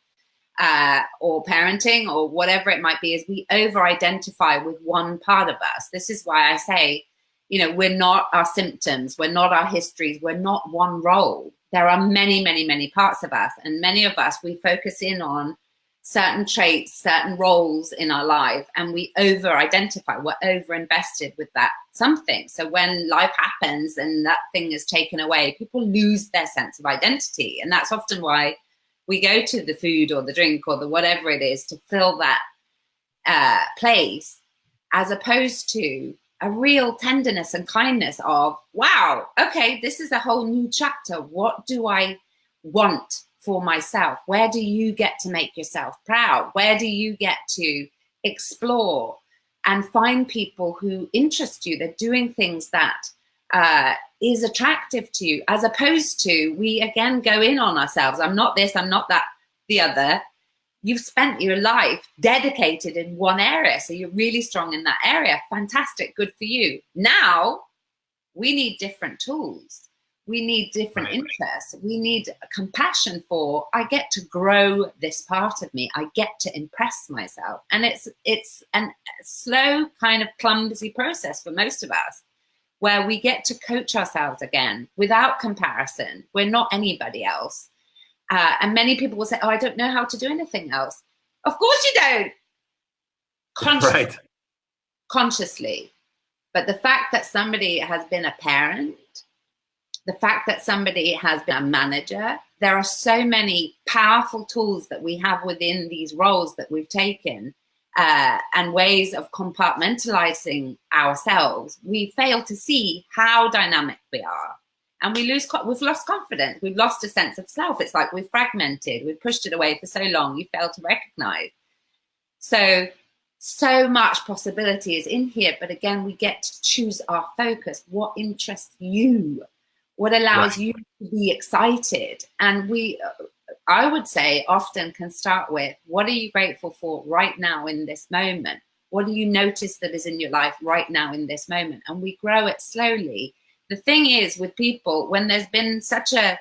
or parenting or whatever it might be, is we over-identify with one part of us. This is why I say, we're not our symptoms. We're not our histories. We're not one role. There are many, many, many parts of us. And many of us, we focus in on certain traits, certain roles in our life, and we over-identify. We're over-invested with that something. So when life happens and that thing is taken away, people lose their sense of identity. And that's often why we go to the food or the drink or the whatever it is to fill that place, as opposed to a real tenderness and kindness of, wow, okay, this is a whole new chapter. What do I want for myself? Where do you get to make yourself proud? Where do you get to explore and find people who interest you? They're doing things that is attractive to you, as opposed to we again go in on ourselves. I'm not this, I'm not that, the other. You've spent your life dedicated in one area, so you're really strong in that area. Fantastic, good for you. Now we need different tools. We need different interests. We need compassion for, I get to grow this part of me. I get to impress myself. And it's a slow kind of clumsy process for most of us, where we get to coach ourselves again without comparison. We're not anybody else. And many people will say, oh, I don't know how to do anything else. Of course you don't. Consciously. But the fact that somebody has been a parent, the fact that somebody has been a manager, there are so many powerful tools that we have within these roles that we've taken and ways of compartmentalizing ourselves. We fail to see how dynamic we are. And we've lost confidence. We've lost a sense of self. It's like we've fragmented. We've pushed it away for so long. You fail to recognize. So much possibility is in here, but again, we get to choose our focus. What interests you? What allows you to be excited? And I would say, often can start with, what are you grateful for right now in this moment? What do you notice that is in your life right now in this moment? And we grow it slowly. The thing is with people, when there's been such a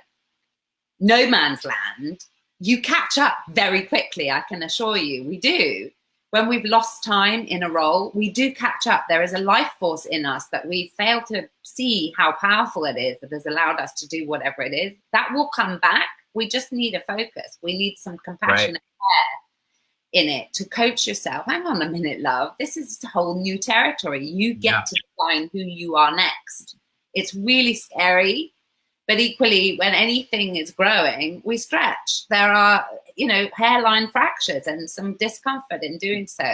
no man's land, you catch up very quickly. I can assure you, we do. When we've lost time in a role, we do catch up. There is a life force in us that we fail to see how powerful it is that has allowed us to do whatever it is. That will come back. We just need a focus. We need some compassionate care in it to coach yourself. Hang on a minute, love. This is a whole new territory. You get to define who you are next. It's really scary. But equally, when anything is growing, we stretch. There are, hairline fractures and some discomfort in doing so.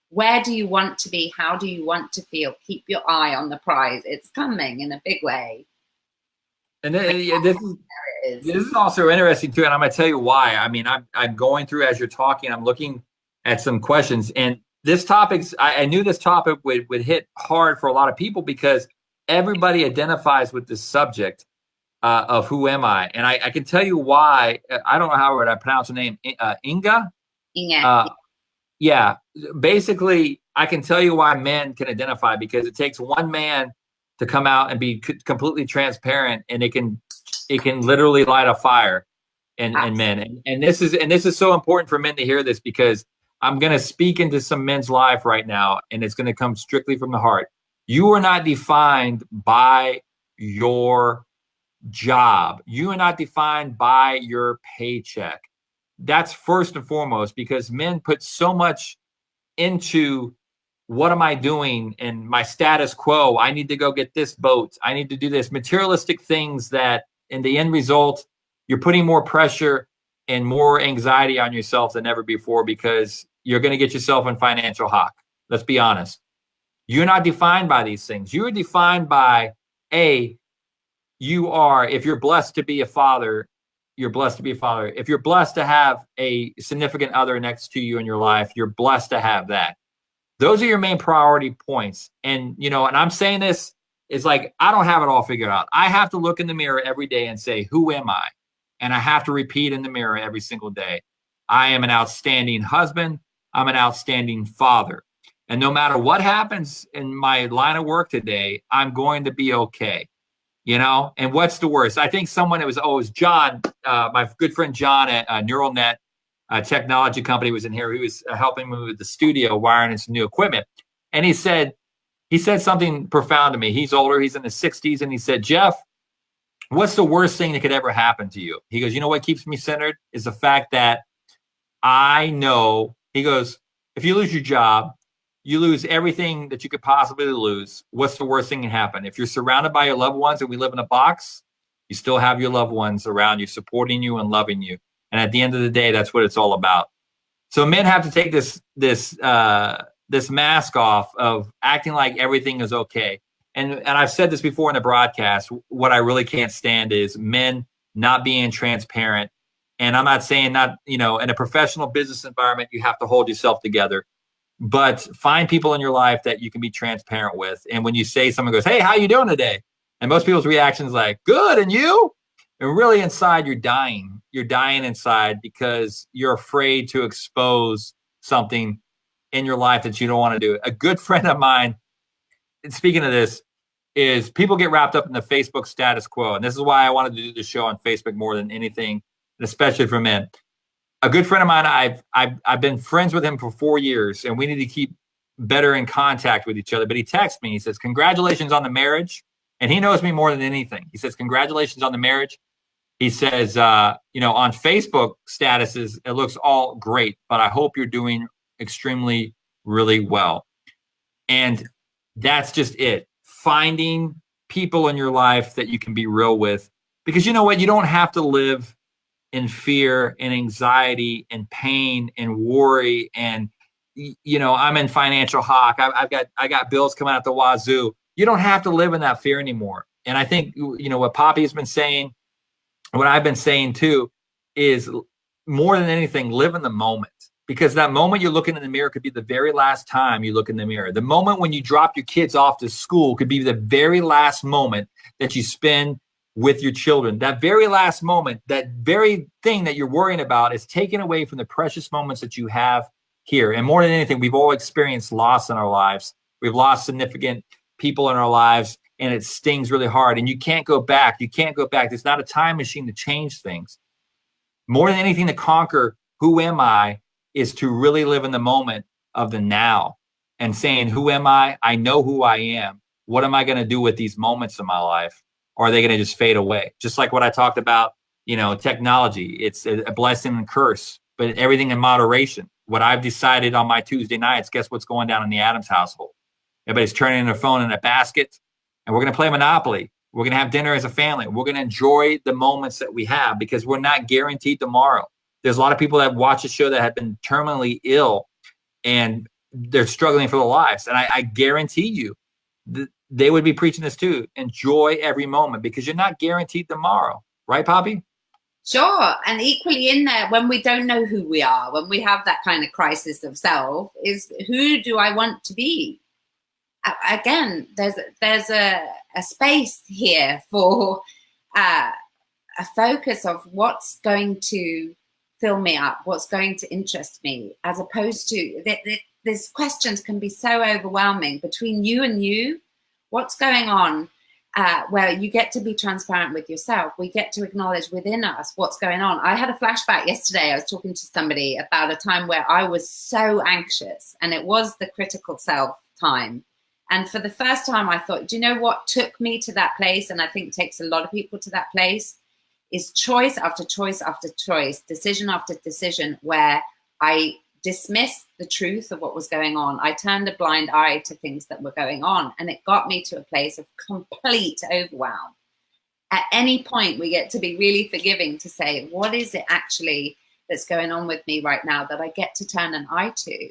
Where do you want to be? How do you want to feel? Keep your eye on the prize. It's coming in a big way. And this is also interesting too. And I'm going to tell you why. I mean, I'm going through, as you're talking, I'm looking at some questions. And this topic, I knew this topic would hit hard for a lot of people because everybody identifies with this subject. Of who am I? And I can tell you why. I don't know how I pronounce her name. Inga? Inga. Yeah. Basically, I can tell you why men can identify, because it takes one man to come out and be completely transparent, and it can literally light a fire in men. And this is so important for men to hear this, because I'm going to speak into some men's life right now, and it's going to come strictly from the heart. You are not defined by your job. You are not defined by your paycheck. That's first and foremost, because men put so much into what am I doing and my status quo. I need to go get this boat. I need to do this. Materialistic things that in the end result, you're putting more pressure and more anxiety on yourself than ever before, because you're going to get yourself in financial hock. Let's be honest. You're not defined by these things. You are defined by if you're blessed to be a father, you're blessed to be a father. If you're blessed to have a significant other next to you in your life, you're blessed to have that. Those are your main priority points. And, and I'm saying this is like, I don't have it all figured out. I have to look in the mirror every day and say, who am I? And I have to repeat in the mirror every single day. I am an outstanding husband. I'm an outstanding father. And no matter what happens in my line of work today, I'm going to be okay. And what's the worst? I think someone, it was John, my good friend John at Neural Net technology company was in here. He was helping me with the studio, wiring in some new equipment. And he said something profound to me. He's older, he's in his 60s. And he said, Jeff, what's the worst thing that could ever happen to you? He goes, what keeps me centered is the fact that I know, he goes, if you lose your job, you lose everything that you could possibly lose. What's the worst thing that can happen? If you're surrounded by your loved ones and we live in a box, you still have your loved ones around you, supporting you and loving you. And at the end of the day, that's what it's all about. So men have to take this mask off of acting like everything is okay. And I've said this before in the broadcast, what I really can't stand is men not being transparent. And I'm not saying in a professional business environment, you have to hold yourself together. But find people in your life that you can be transparent with. And when you say, someone goes, hey, how you doing today? And most people's reaction is like, good, and you? And really inside, you're dying. You're dying inside because you're afraid to expose something in your life that you don't want to do. A good friend of mine, and speaking of this, is people get wrapped up in the Facebook status quo. And this is why I wanted to do the show on Facebook more than anything, and especially for men. A good friend of mine, I've been friends with him for 4 years, and we need to keep better in contact with each other. But he texts me. He says, congratulations on the marriage. And he knows me more than anything. He says, congratulations on the marriage. He says, on Facebook statuses, it looks all great, but I hope you're doing extremely, really well. And that's just it. Finding people in your life that you can be real with. Because you know what? You don't have to live in fear and anxiety and pain and worry. And, I'm in financial hock. I got bills coming out the wazoo. You don't have to live in that fear anymore. And I think, what Poppy has been saying, what I've been saying too, is more than anything, live in the moment. because that moment you're looking in the mirror could be the very last time you look in the mirror. The moment when you drop your kids off to school could be the very last moment that you spend with your children. That very last moment, that very thing that you're worrying about is taken away from the precious moments that you have here. And more than anything, we've all experienced loss in our lives. We've lost significant people in our lives, and it stings really hard. And you can't go back. You can't go back. There's not a time machine to change things. More than anything to conquer who am I is to really live in the moment of the now and saying, who am I? I know who I am. What am I going to do with these moments in my life? Or are they going to just fade away? Just like what I talked about, technology. It's a blessing and curse, but everything in moderation. What I've decided on my Tuesday nights, guess what's going down in the Addams household? Everybody's turning their phone in a basket, and we're going to play Monopoly. We're going to have dinner as a family. We're going to enjoy the moments that we have because we're not guaranteed tomorrow. There's a lot of people that watch the show that have been terminally ill, and they're struggling for their lives. And I guarantee you, they would be preaching this too. Enjoy every moment because you're not guaranteed tomorrow. Right, Poppy? Sure. And equally in there, when we don't know who we are, when we have that kind of crisis of self, is who do I want to be? Again, there's a space here for a focus of what's going to fill me up, what's going to interest me, as opposed to these questions can be so overwhelming between you and you. What's going on? Where you get to be transparent with yourself. We get to acknowledge within us what's going on. I had a flashback yesterday. I was talking to somebody about a time where I was so anxious, and it was the critical self time. And for the first time, I thought, do you know what took me to that place? And I think takes a lot of people to that place is choice after choice after choice, decision after decision, where I dismissed the truth of what was going on. I turned a blind eye to things that were going on, and it got me to a place of complete overwhelm. At any point, we get to be really forgiving to say, what is it actually that's going on with me right now that I get to turn an eye to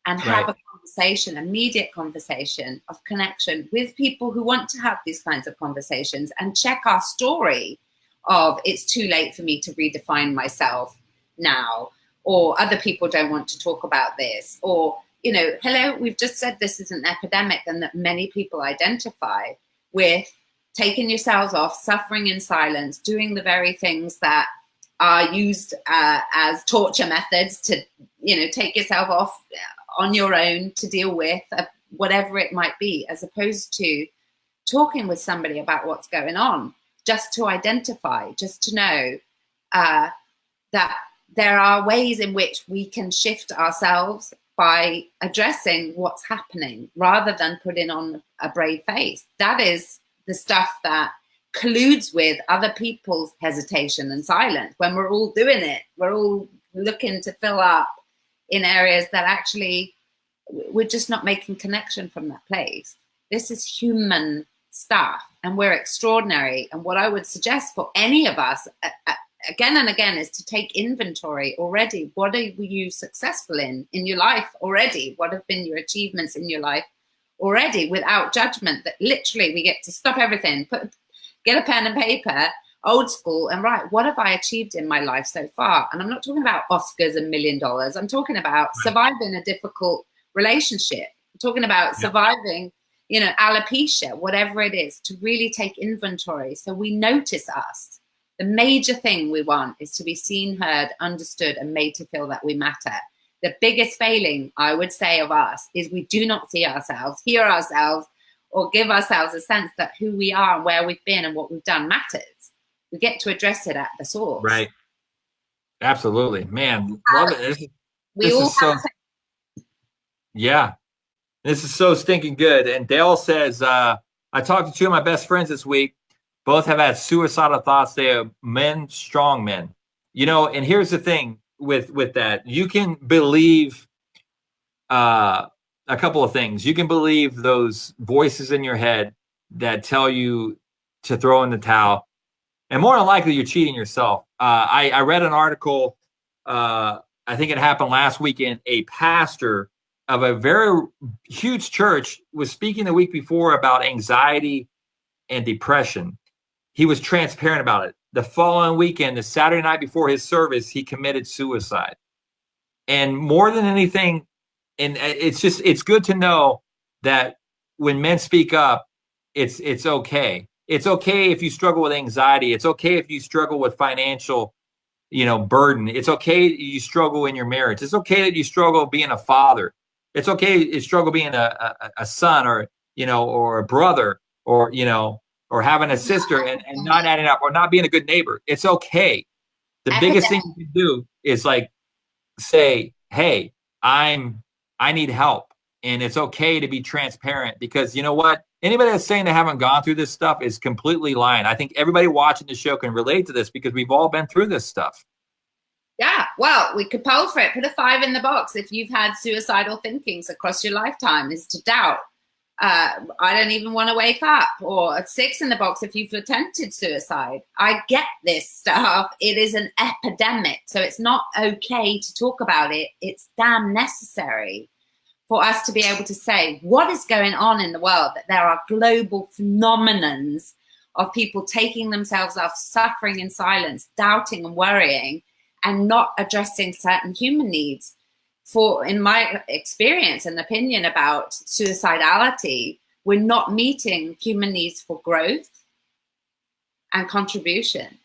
and have a conversation, immediate conversation of connection with people who want to have these kinds of conversations and check our story of it's too late for me to redefine myself now, or other people don't want to talk about this, or, hello, we've just said this is an epidemic and that many people identify with taking yourselves off, suffering in silence, doing the very things that are used as torture methods to, take yourself off on your own to deal with whatever it might be, as opposed to talking with somebody about what's going on, just to identify, just to know that there are ways in which we can shift ourselves by addressing what's happening rather than putting on a brave face. That is the stuff that colludes with other people's hesitation and silence. When we're all doing it, we're all looking to fill up in areas that actually we're just not making connection from that place. This is human stuff, and we're extraordinary. And what I would suggest for any of us, again and again, is to take inventory already. What are you successful in your life already? What have been your achievements in your life already, without judgment? That literally we get to stop everything, get a pen and paper, old school, and write, what have I achieved in my life so far? And I'm not talking about Oscars and $1 million. I'm talking about surviving a difficult relationship. I'm talking about surviving, alopecia, whatever it is, to really take inventory so we notice us. The major thing we want is to be seen, heard, understood, and made to feel that we matter. The biggest failing, I would say, of us is we do not see ourselves, hear ourselves, or give ourselves a sense that who we are and where we've been and what we've done matters. We get to address it at the source. Right. Absolutely. Man, love it. Yeah. This is so stinking good. And Dale says, I talked to two of my best friends this week. Both have had suicidal thoughts. They are men, strong men. And here's the thing with that. You can believe a couple of things. You can believe those voices in your head that tell you to throw in the towel. And more than likely, you're cheating yourself. I read an article, I think it happened last weekend. A pastor of a very huge church was speaking the week before about anxiety and depression. He was transparent about it. The following weekend, the Saturday night before his service, he committed suicide. And more than anything, and it's good to know that when men speak up, it's okay. It's okay if you struggle with anxiety. It's okay if you struggle with financial, burden. It's okay you struggle in your marriage. It's okay that you struggle being a father. It's okay you struggle being a son, or or a brother, or or having a sister, and not adding up, or not being a good neighbor. It's okay. The biggest thing you can do is like say, hey, I need help. And it's okay to be transparent, because you know what? Anybody that's saying they haven't gone through this stuff is completely lying. I think everybody watching the show can relate to this, because we've all been through this stuff. Yeah, well, we could poll for it. Put a 5 in the box if you've had suicidal thinkings across your lifetime, is to doubt. I don't even want to wake up. Or a 6 in the box if you've attempted suicide. I get this stuff. It is an epidemic. So it's not okay to talk about it. It's damn necessary for us to be able to say what is going on in the world, that there are global phenomenons of people taking themselves off, suffering in silence, doubting and worrying, and not addressing certain human needs. For, in my experience and opinion about suicidality, we're not meeting human needs for growth and contribution.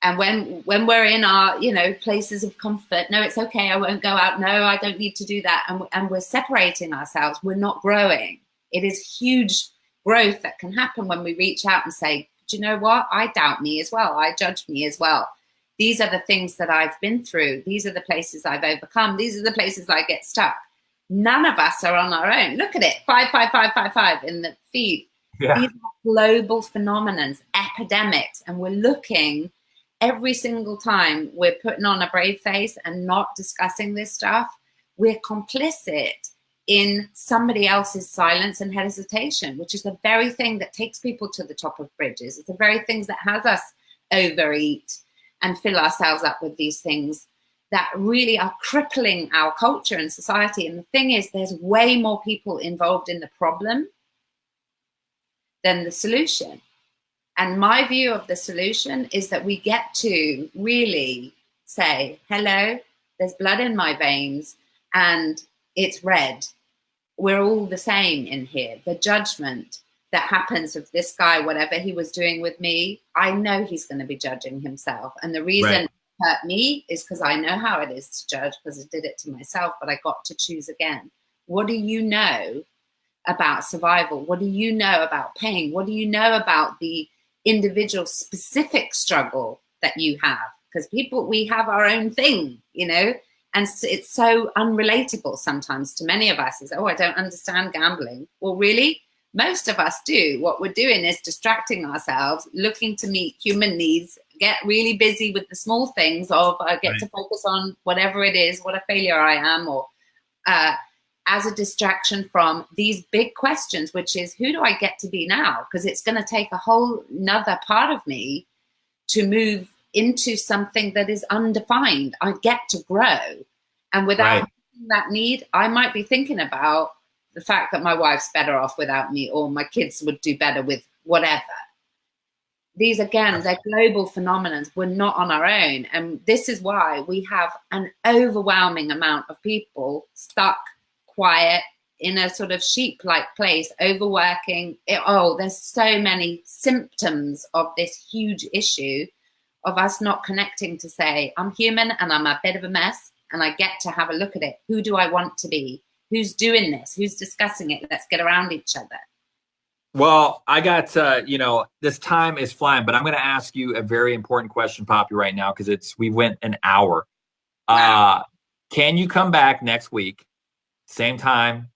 And when we're in our, places of comfort, no, it's okay, I won't go out, no, I don't need to do that, and we're separating ourselves, we're not growing. It is huge growth that can happen when we reach out and say, do you know what? I doubt me as well. I judge me as well. These are the things that I've been through. These are the places I've overcome. These are the places I get stuck. None of us are on our own. Look at it, 5, 5, 5, 5, 5 in the feed. Yeah. These are global phenomenons, epidemics, and we're looking every single time we're putting on a brave face and not discussing this stuff. We're complicit in somebody else's silence and hesitation, which is the very thing that takes people to the top of bridges. It's the very things that has us overeat and fill ourselves up with these things that really are crippling our culture and society. And the thing is, there's way more people involved in the problem than the solution. And my view of the solution is that we get to really say, hello, there's blood in my veins and it's red. We're all the same in here. The judgment that happens of this guy, whatever he was doing with me, I know he's going to be judging himself. And the reason it hurt me is because I know how it is to judge, because I did it to myself, but I got to choose again. What do you know about survival? What do you know about pain? What do you know about the individual specific struggle that you have? Because we have our own thing, and it's so unrelatable sometimes to many of us. Is, oh, I don't understand gambling. Well, really? Most of us do. What we're doing is distracting ourselves, looking to meet human needs, get really busy with the small things of I get to focus on whatever it is, what a failure I am, or as a distraction from these big questions, which is, who do I get to be now? Because it's going to take a whole nother part of me to move into something that is undefined. I get to grow. And without that need, I might be thinking about the fact that my wife's better off without me, or my kids would do better with whatever. These, again, they're global phenomena. We're not on our own. And this is why we have an overwhelming amount of people stuck quiet in a sort of sheep-like place, overworking. There's so many symptoms of this huge issue of us not connecting to say, I'm human and I'm a bit of a mess and I get to have a look at it. Who do I want to be? Who's doing this? Who's discussing it? Let's get around each other. Well, I got, this time is flying, but I'm going to ask you a very important question, Poppy, right now, because we went an hour. Wow. Can you come back next week? Same time,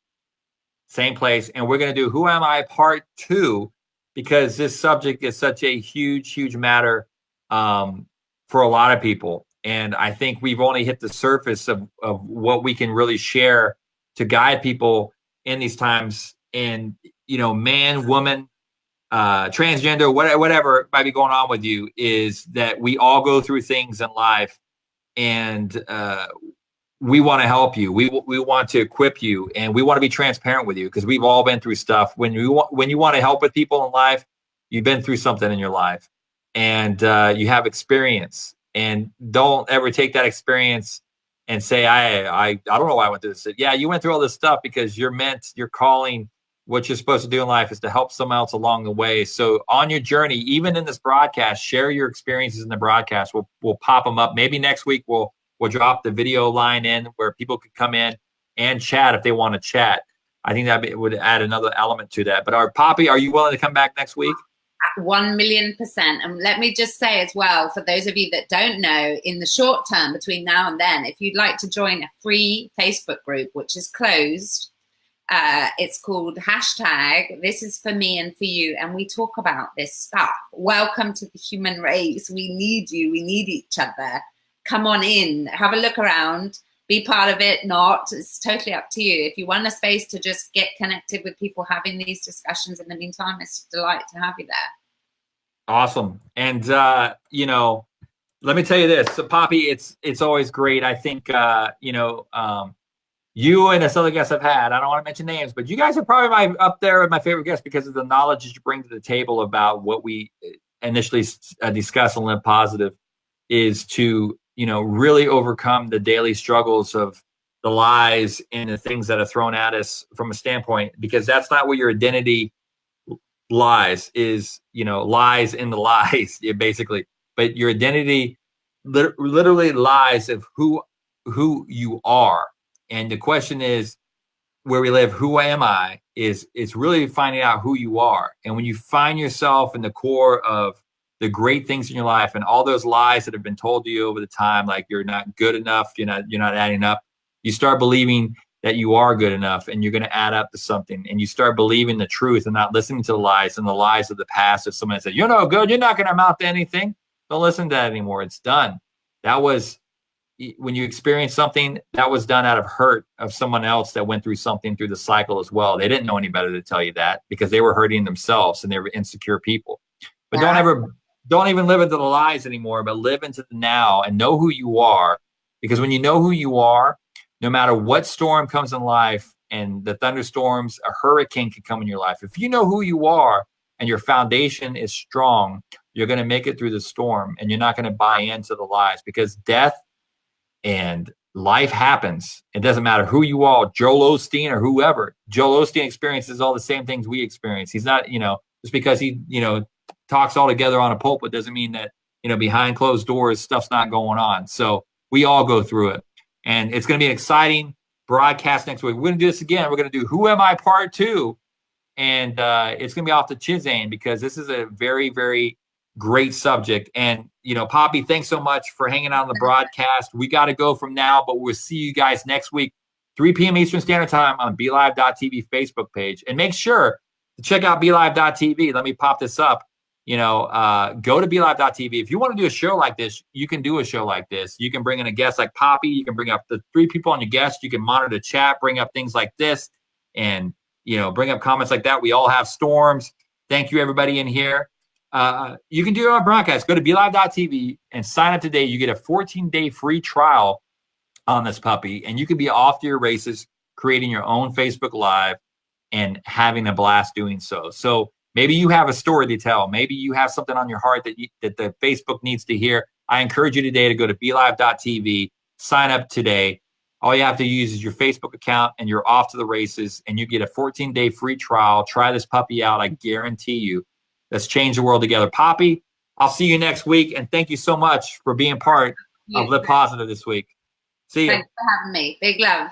same place. And we're going to do Who Am I Part 2, because this subject is such a huge, huge matter for a lot of people. And I think we've only hit the surface of what we can really share to guide people in these times. And, man, woman, transgender, whatever might be going on with you, is that we all go through things in life, and we want to help you. We want to equip you, and we want to be transparent with you, because we've all been through stuff. When you want to help with people in life, you've been through something in your life, and you have experience. And don't ever take that experience and say, I don't know why I went through this. Yeah, you went through all this stuff because your calling, what you're supposed to do in life is to help someone else along the way. So on your journey, even in this broadcast, share your experiences in the broadcast. We'll pop them up. Maybe next week we'll drop the video line in where people could come in and chat if they want to chat. I think that would add another element to that. But Poppy, are you willing to come back next week? 1,000,000%. And let me just say as well, for those of you that don't know, in the short term between now and then, if you'd like to join a free Facebook group, which is closed, it's called #This is for me and for you. And we talk about this stuff. Welcome to the human race. We need you. We need each other. Come on in, have a look around, be part of it, not. It's totally up to you. If you want a space to just get connected with people having these discussions in the meantime, it's a delight to have you there. Awesome. And, you know, let me tell you this. So, Poppy, it's always great. I think, you know, you and this other guest I've had, I don't want to mention names, but you guys are probably up there with my favorite guests because of the knowledge that you bring to the table about what we initially discuss on Live Positive is to, you know, really overcome the daily struggles of the lies and the things that are thrown at us from a standpoint, because that's not where your identity lies, is, you know, lies in the lies, basically. But your identity literally lies of who you are. And the question is, where we live, who am I, it's really finding out who you are. And when you find yourself in the core of the great things in your life and all those lies that have been told to you over the time, like you're not good enough, you're not adding up, you start believing that you are good enough and you're going to add up to something, and you start believing the truth and not listening to the lies and the lies of the past. If someone said, you're no good, you're not going to amount to anything, don't listen to that anymore. It's done. That was, when you experience something, that was done out of hurt of someone else that went through something through the cycle as well. They didn't know any better to tell you that because they were hurting themselves and they were insecure people. But don't even live into the lies anymore, but live into the now and know who you are. Because when you know who you are, no matter what storm comes in life, and the thunderstorms, a hurricane can come in your life. If you know who you are and your foundation is strong, you're going to make it through the storm, and you're not going to buy into the lies, because death and life happens. It doesn't matter who you are, Joel Osteen or whoever. Joel Osteen experiences all the same things we experience. He's not, you know, just because he, you know, talks all together on a pulpit doesn't mean that, you know, behind closed doors, stuff's not going on. So we all go through it. And it's going to be an exciting broadcast next week. We're going to do this again. We're going to do Who Am I Part 2. And it's going to be off the Chizane, because this is a very, very great subject. And, you know, Poppy, thanks so much for hanging out on the broadcast. We got to go from now, but we'll see you guys next week, 3 p.m. Eastern Standard Time on BeLive.tv Facebook page. And make sure to check out BeLive.tv. Let me pop this up. You know, go to BeLive.tv. If you want to do a show like this, you can do a show like this. You can bring in a guest like Poppy. You can bring up the 3 people on your guest. You can monitor the chat, bring up things like this, and, you know, bring up comments like that. We all have storms. Thank you, everybody in here. You can do it on broadcast. Go to BeLive.tv and sign up today. You get a 14-day free trial on this puppy, and you can be off to your races, creating your own Facebook Live and having a blast doing so. So maybe you have a story to tell. Maybe you have something on your heart that the Facebook needs to hear. I encourage you today to go to BeLive.tv, sign up today. All you have to use is your Facebook account, and you're off to the races, and you get a 14-day free trial. Try this puppy out. I guarantee you, let's change the world together. Poppy, I'll see you next week, and thank you so much for being part of Live Positive this week. See you. Thanks for having me. Big love.